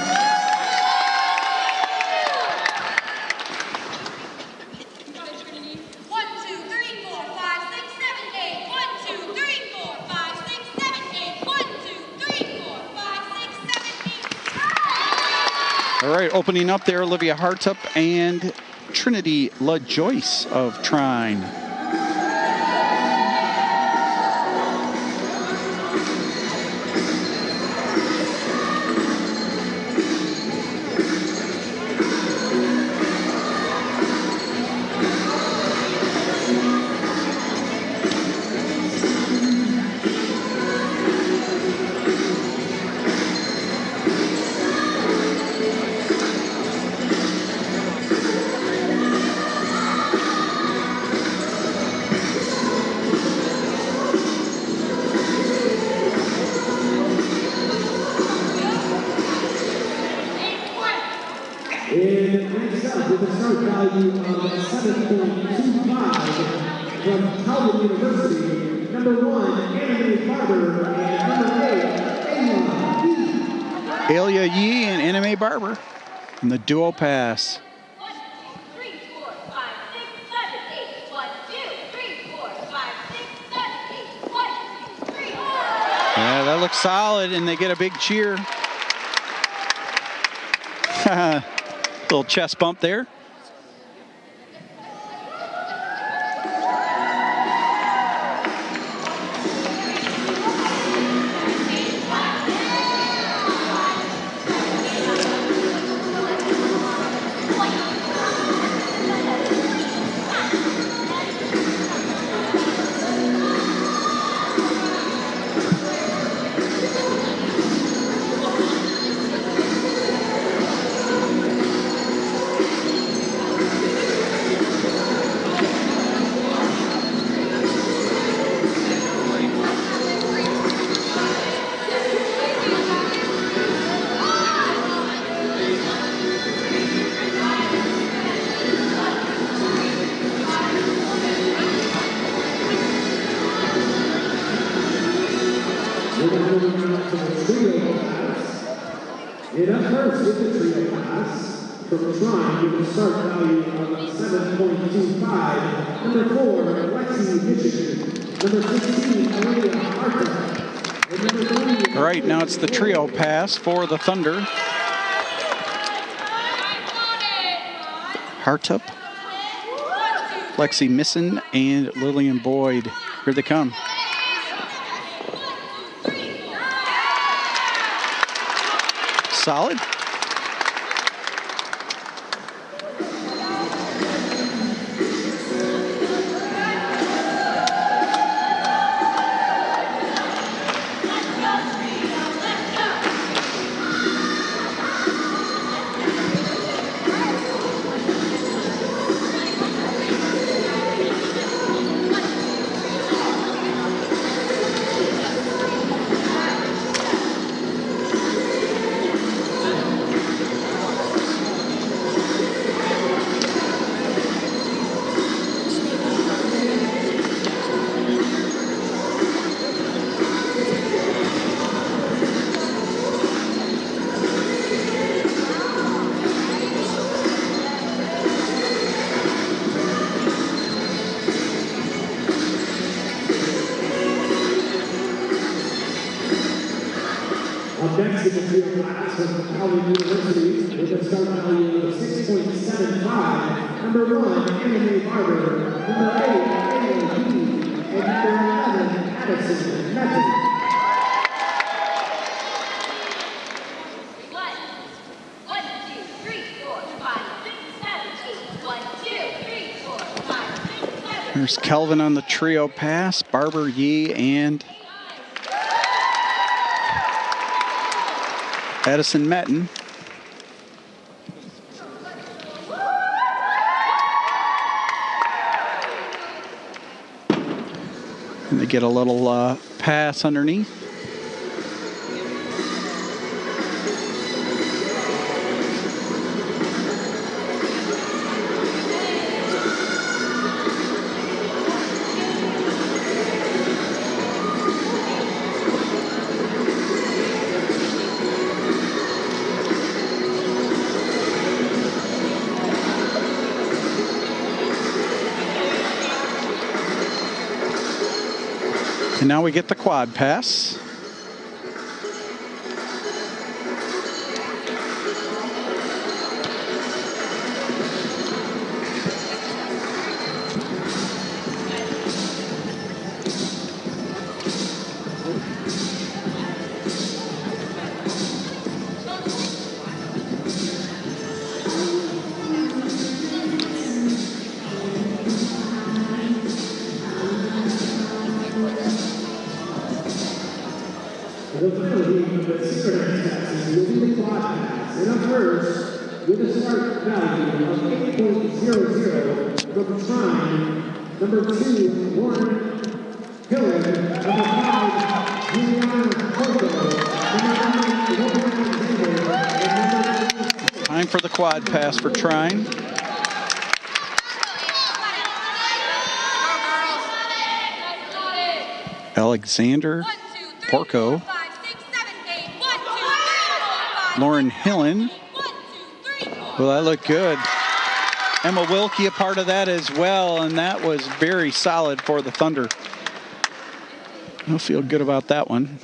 All right, opening up there, Olivia Hartup and Trinity LaJoyce of Trine. With a start value of 7.25 from Calvin University, number 1, Anime Barber, and number 8, Alia Yee and Anime Barber in the duo pass. 1, 2, 3, 4, 5, 6, 7, 8. 1, 2, 3, 4, 5, 6, 7, 8. 1, 2, 3. Yeah, that looks solid, and they get a big cheer. Little chest bump there. First with the trio pass from Trine with a start value of 7.25. Number 4, Lexi Michigan. Number 16, Olivia Harper. And number 3. All right, now it's the trio pass for the Thunder. Hartup, Lexi Misson, and Lillian Boyd. Here they come. Solid. Next is the trio class from Calvin University with a start value of 6.75. Number 1, Anime Barber. Number 8, Alia Yee. And number 11, Addison Metton. 1, 2, 3, 4, 5, 6, 7, 8. 1, 2, 3, 4, 5, 6, 7. There's Kelvin on the trio pass, Barber, Yee, and Addison Metton. And they get a little pass underneath. now we get the quad pass. The final game of the synchronized passes will be the quad pass. And up first, with a start value of 8.00 from Trine, number 2, Lauren Hillen, number 5, Juliana Porto, number 9, Time for the quad pass for Trine. Alexander Porco, Lauren Hillen. Well, that looked good. Emma Wilkie a part of that as well, and that was very solid for the Thunder. I'll feel good about that one.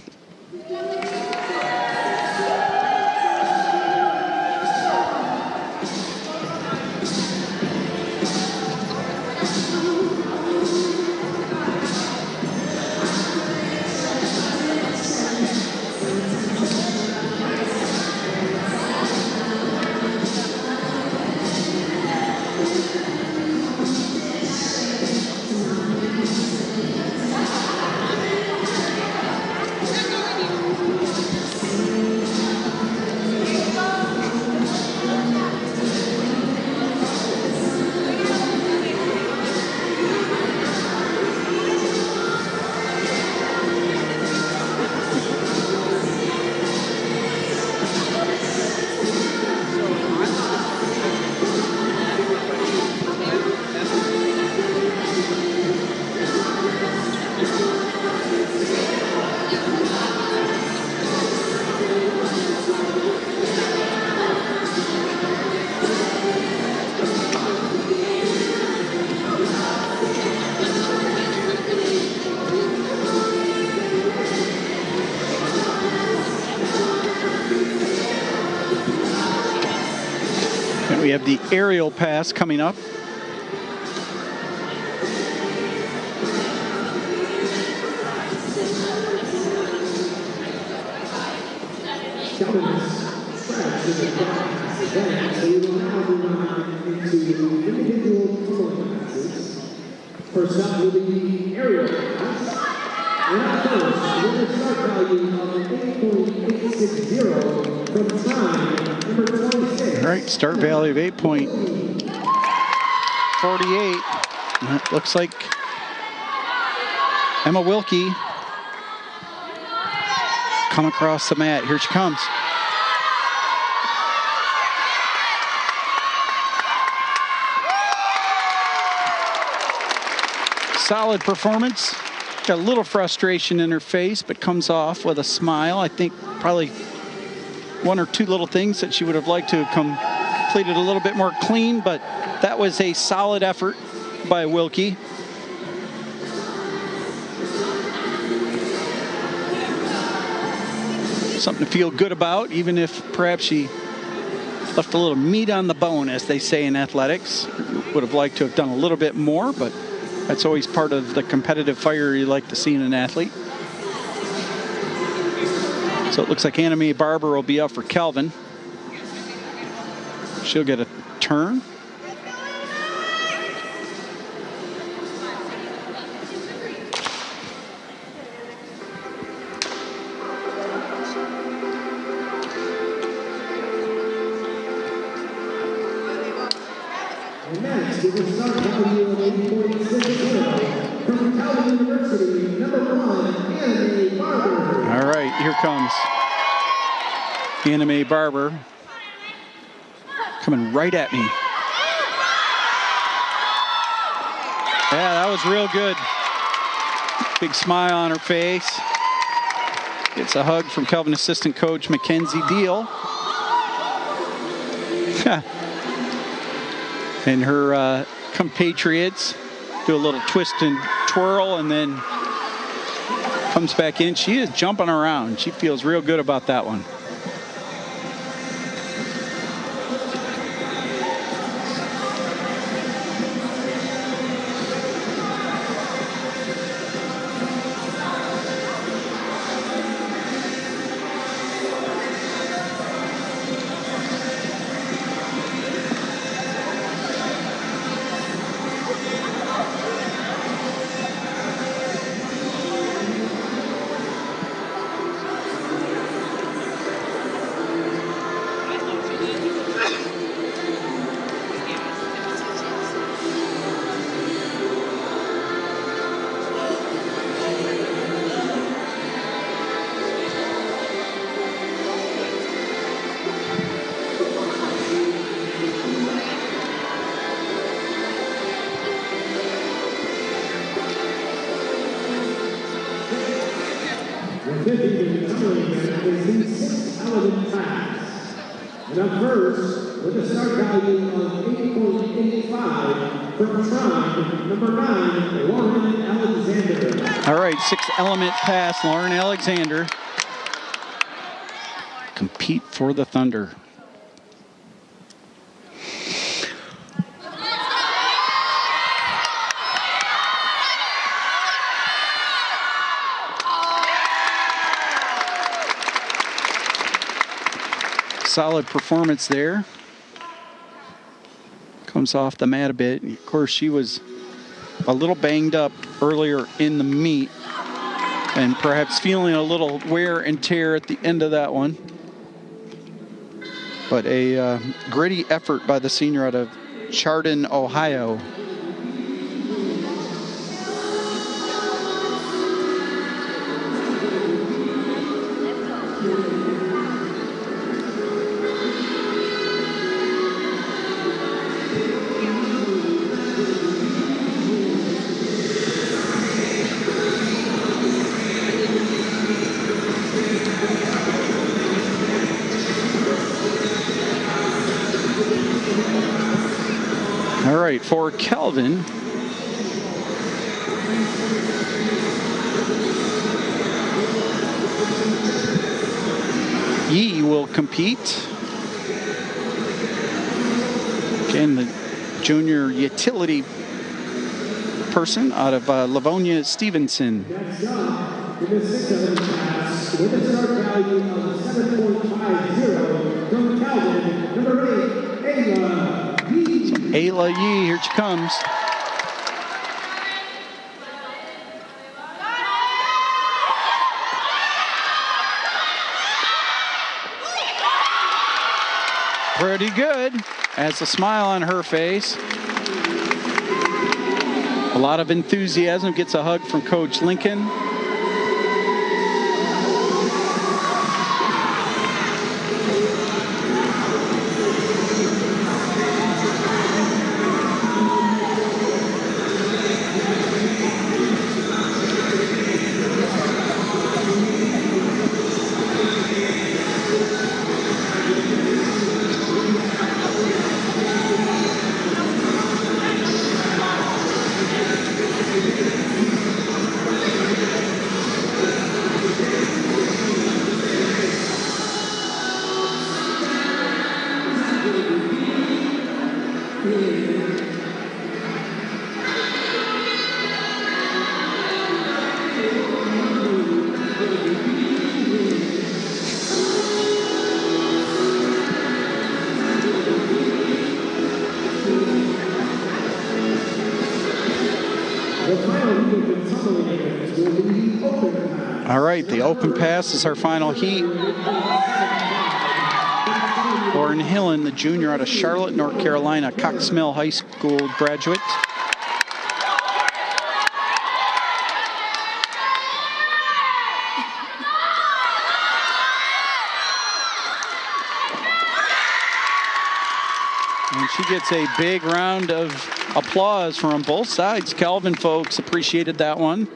We have the aerial pass coming up. First up will be the aerial pass. And up first, with a start value of 8.860 from Trine, number 26. All right, start value of 8.48. That looks like Emma Wilkie come across the mat. Here she comes. Solid performance. Got a little frustration in her face, but comes off with a smile. I think probably one or two little things that she would have liked to have completed a little bit more clean, but that was a solid effort by Wilkie. Something to feel good about, even if perhaps she left a little meat on the bone, as they say in athletics. Would have liked to have done a little bit more, but that's always part of the competitive fire you like to see in an athlete. So it looks like Anna Mae Barber will be up for Kelvin. She'll get a turn. And next, with a start value of 8.60 from Calvin University, number 1, Anna Mae Barber. All right, here comes Anna Mae Barber. Coming right at me. Yeah, that was real good. Big smile on her face. Gets a hug from Kelvin assistant coach Mackenzie Deal. And her compatriots do a little twist and twirl and then comes back in. She is jumping around. She feels real good about that one. The tumbling event is the 6-element class. And up first, with a start value of 8.85 from Trine, number 9, Lauren Alexander. All right, 6-element pass, Lauren Alexander. Compete for the Thunder. Solid performance there. Comes off the mat a bit. Of course, she was a little banged up earlier in the meet and perhaps feeling a little wear and tear at the end of that one. But a gritty effort by the senior out of Chardon, Ohio. All right, for Kelvin, Yee will compete. Again, the junior utility person out of Livonia Stevenson. Next up, in the 6-element class, with a start value of 7.50 from Calvin, number 8, Ayla Yee. Ayla Yee, here she comes. Pretty good. Has a smile on her face. A lot of enthusiasm. Gets a hug from Coach Lincoln. All right, the open pass is our final heat. Lauren Hillen, the junior out of Charlotte, North Carolina, Cox Mill High School graduate. And she gets a big round of applause from both sides. Calvin folks appreciated that one.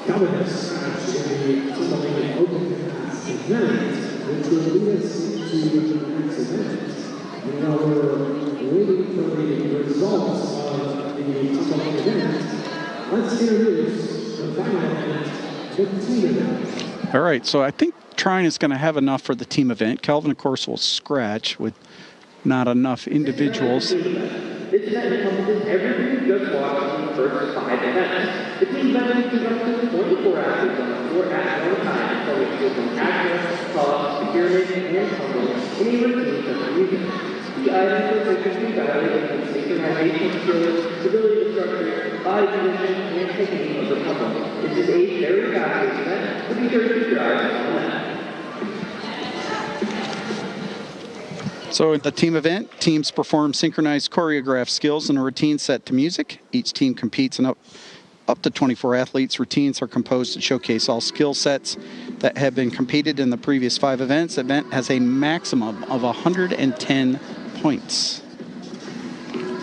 Calvin has scratched in the tumbling open class event, which will lead us into the next event. And while we're waiting for the results of the tumbling event, let's introduce the final event, the team event. All right, so I think Trine is going to have enough for the team event. Calvin, of course, will scratch with not enough individuals. This event encompasses everything you just watched in the first 5 events. The team event features up to 24 athletes on the floor at one time, performing skills from access, toss, pyramid, and tumbling in a routine such as music. Key items for efficiency evaluate include synchronization skills, stability of structure, body position, and technique of the tumble. This is a very fast-paced event, so be sure to keep your eyes on that. So at the team event, teams perform synchronized choreographed skills in a routine set to music. Each team competes in up to 24 athletes. Routines are composed to showcase all skill sets that have been competed in the previous 5 events. The event has a maximum of 110 points.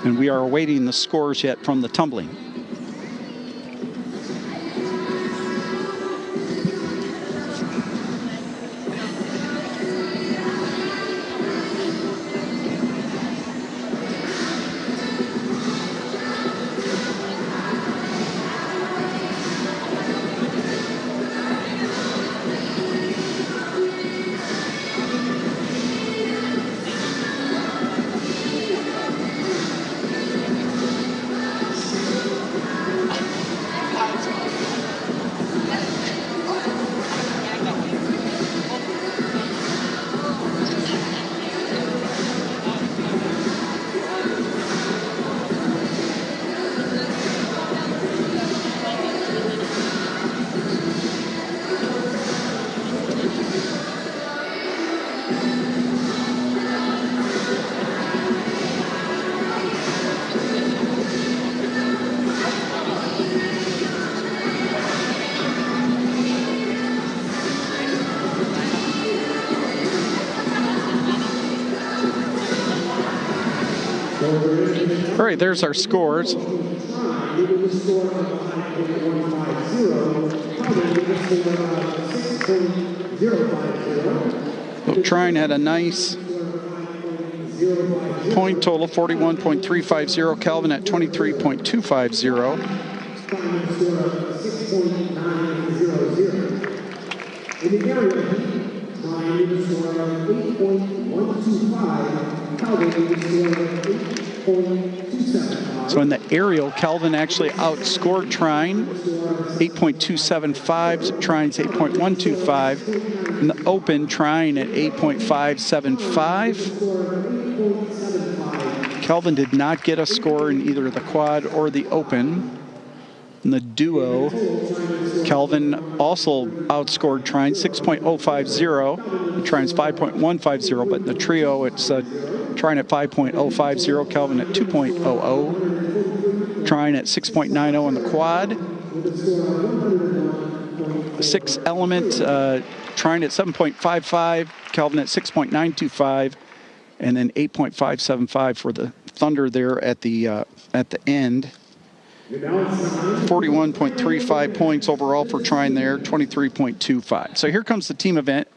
And we are awaiting the scores yet from the tumbling. All right, there's our scores. So Trine had a nice point total, 41.350. Calvin at 23.250. In the area, Trine with a score of 8.125. Calvin with a score of 8.275. So in the aerial, Calvin actually outscored Trine, 8.275. Trine's 8.125. In the open, Trine at 8.575. Calvin did not get a score in either the quad or the open. In the duo, Calvin also outscored Trine 6.050. Trine's 5.150, but in the trio, it's Trine at 5.050, Calvin at 2.00. Trine at 6.90 in the quad. 6 element, Trine at 7.55, Calvin at 6.925, and then 8.575 for the Thunder there at the end. 41.35 points overall for Trine there, 23.25. So here comes the team event,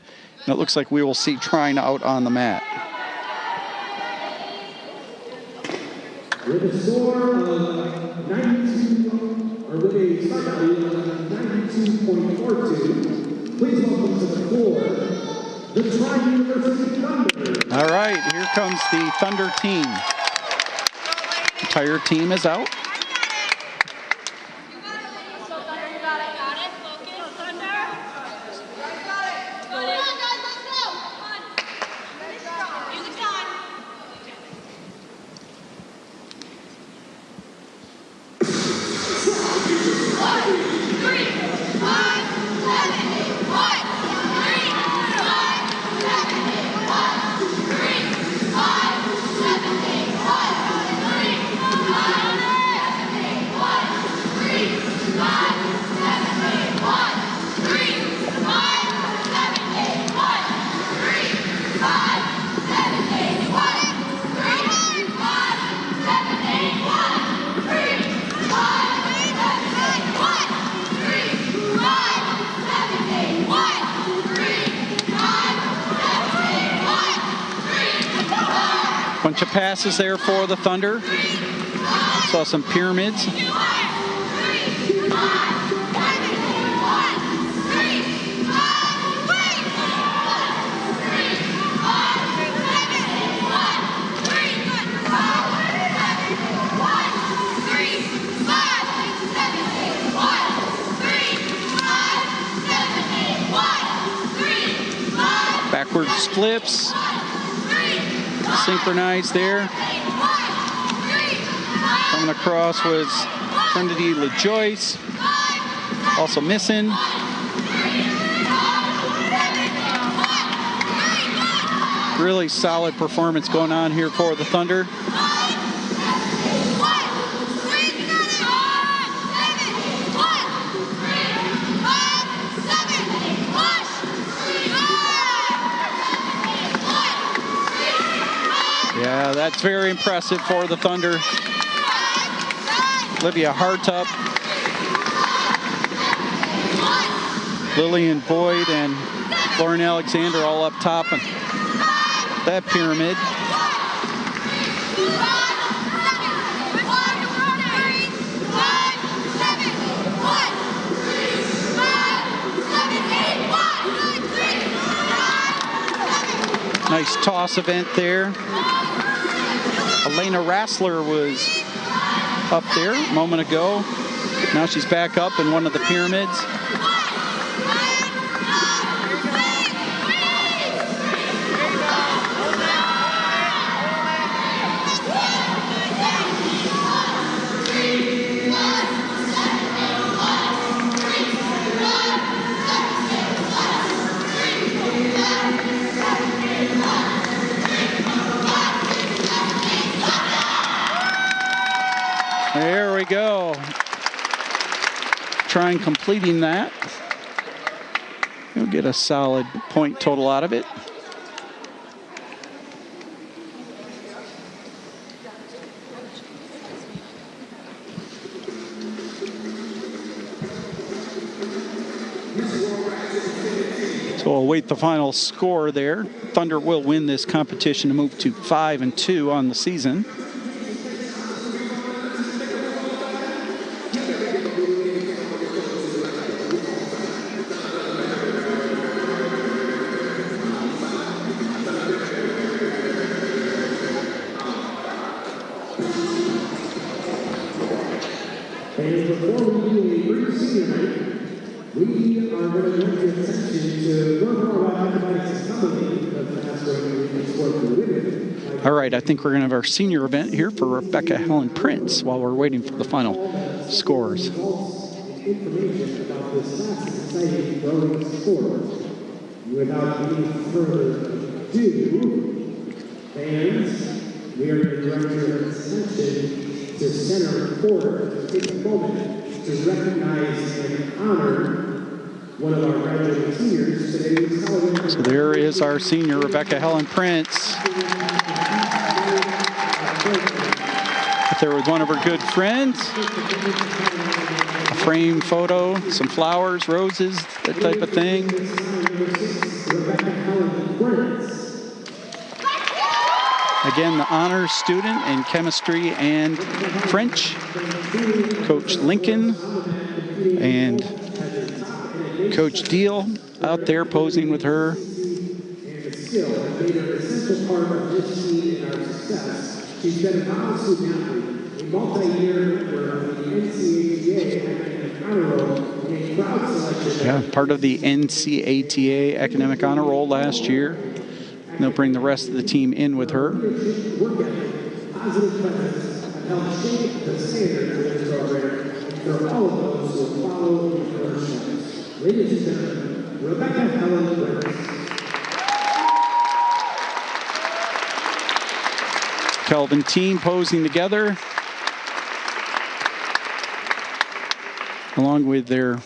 and it looks like we will see Trine out on the mat. With a score of 92, or with a start value of 92.42, please welcome to the floor, the Trine University Thunder. All right, here comes the Thunder team. The entire team is out. bunch of passes there for the Thunder. Saw some pyramids. Backward flips. Synchronized there. Coming across was Trinity LaJoyce. Also missing. Really solid performance going on here for the Thunder. Yeah, that's very impressive for the Thunder. Olivia Hartup, Lillian Boyd, and Lauren Alexander all up top of that pyramid. Nice toss event there. Elena Rassler was up there a moment ago. Now she's back up in one of the pyramids. There we go. Trine completing that. You'll get a solid point total out of it. So we'll await the final score there. Thunder will win this competition to move to 5-2 on the season. We are going to turn your attention to learn more about acrobatics and tumbling, because that's where we sport for women. All right, I think we're going to have our senior event here for Rebecca Helen Prince while we're waiting for the final scores. Information about this fast and exciting growing sport. Without any further ado, fans, we are going to direct your attention to center court to take a moment to recognize and honor one of our graduating seniors today. So there is our senior, Rebecca Helen Prince. Up there with one of her good friends. A framed photo, some flowers, roses, that type of thing. Again, the honors student in chemistry and French, Coach Lincoln and Coach Deal out there posing with her. She's been a novice student, a multi-year member of the NCATA Honor Roll, and a crowd selection. Yeah, part of the NCATA Academic Honor Roll last year. And they'll bring the rest of the team in with her. Positive presence have helped shape the standard of this program for all of those who follow in her steps. Ladies and gentlemen, Rebecca Helen Prince. Kelvin team posing together along with their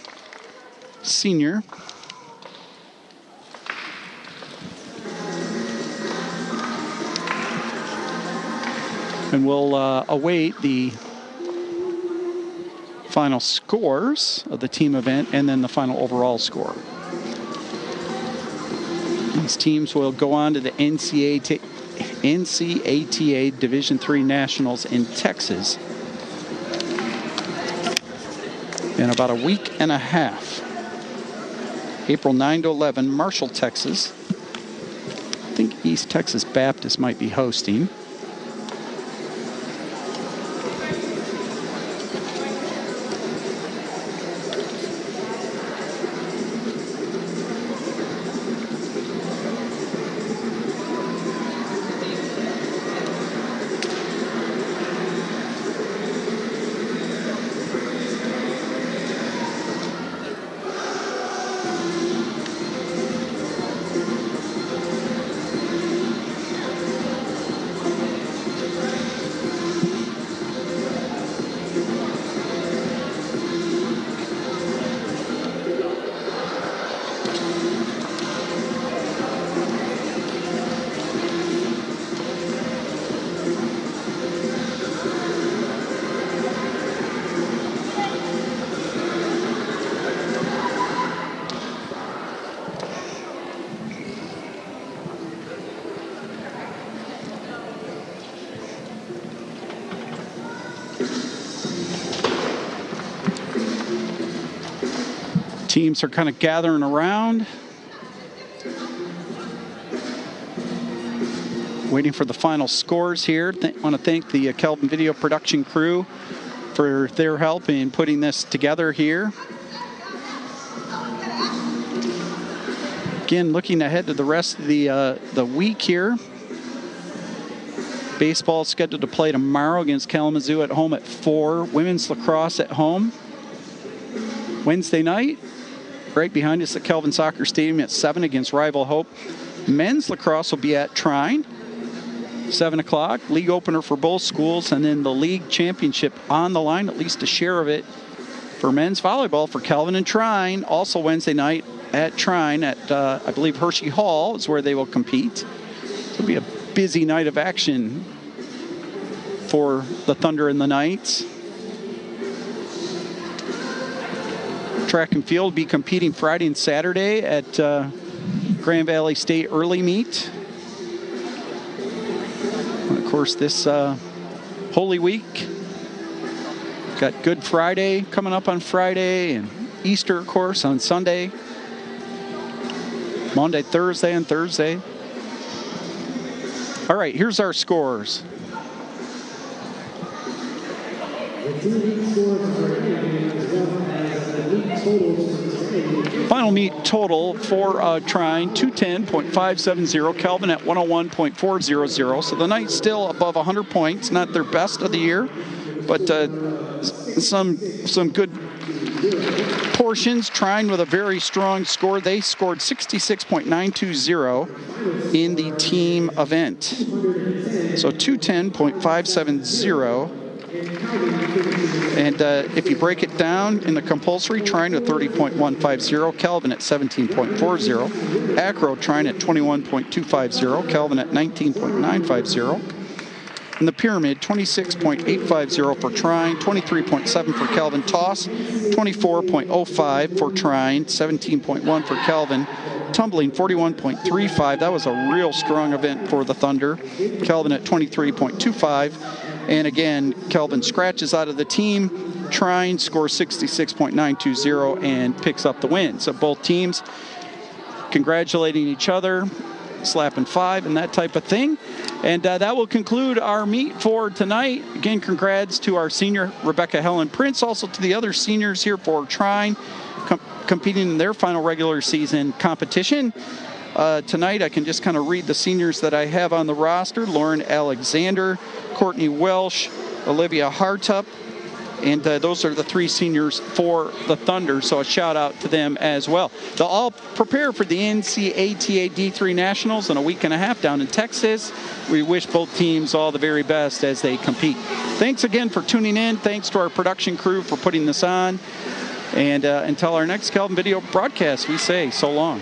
senior. And we'll await the final scores of the team event and then the final overall score. These teams will go on to the NCATA NCATA Division III Nationals in Texas in about a week and a half. April 9 to 11, Marshall, Texas. I think East Texas Baptist might be hosting. Teams are kind of gathering around, waiting for the final scores here. Want to thank the Kelvin Video production crew for their help in putting this together here. Again, looking ahead to the rest of the week here. Baseball is scheduled to play tomorrow against Kalamazoo at home at 4. Women's lacrosse at home Wednesday night. Right behind us at Kelvin Soccer Stadium at 7 against rival Hope. Men's lacrosse will be at Trine, 7 o'clock. League opener for both schools, and then the league championship on the line, at least a share of it, for men's volleyball for Kelvin and Trine. Also Wednesday night at Trine at, I believe, Hershey Hall is where they will compete. It'll be a busy night of action for the Thunder and the Knights. Track and field will be competing Friday and Saturday at Grand Valley State Early Meet. And of course, this Holy Week, got Good Friday coming up on Friday, and Easter, of course, on Sunday. Monday, Thursday, and Thursday. All right, here's our scores. Final meet total for Trine, 210.570. Kelvin at 101.400. So the Knights still above 100 points. Not their best of the year, but some good portions. Trine with a very strong score. They scored 66.920 in the team event. So 210.570. And if you break it down in the compulsory, Trine at 30.150, Kelvin at 17.40, Acro Trine at 21.250, Kelvin at 19.950. In the pyramid, 26.850 for Trine, 23.7 for Kelvin. Toss, 24.05 for Trine, 17.1 for Kelvin. Tumbling, 41.35. That was a real strong event for the Thunder. Kelvin at 23.25. And again, Kelvin scratches out of the team. Trine scores 66.920 and picks up the win. So both teams congratulating each other, slapping 5 and that type of thing. And that will conclude our meet for tonight. Again, congrats to our senior, Rebecca Helen Prince, also to the other seniors here for Trine competing in their final regular season competition. Tonight, I can just kind of read the seniors that I have on the roster. Lauren Alexander, Courtney Welsh, Olivia Hartup, and those are the 3 seniors for the Thunder, so a shout out to them as well. They'll all prepare for the NCATA D3 Nationals in a week and a half down in Texas. We wish both teams all the very best as they compete. Thanks again for tuning in. Thanks to our production crew for putting this on. And until our next Kelvin Video broadcast, we say so long.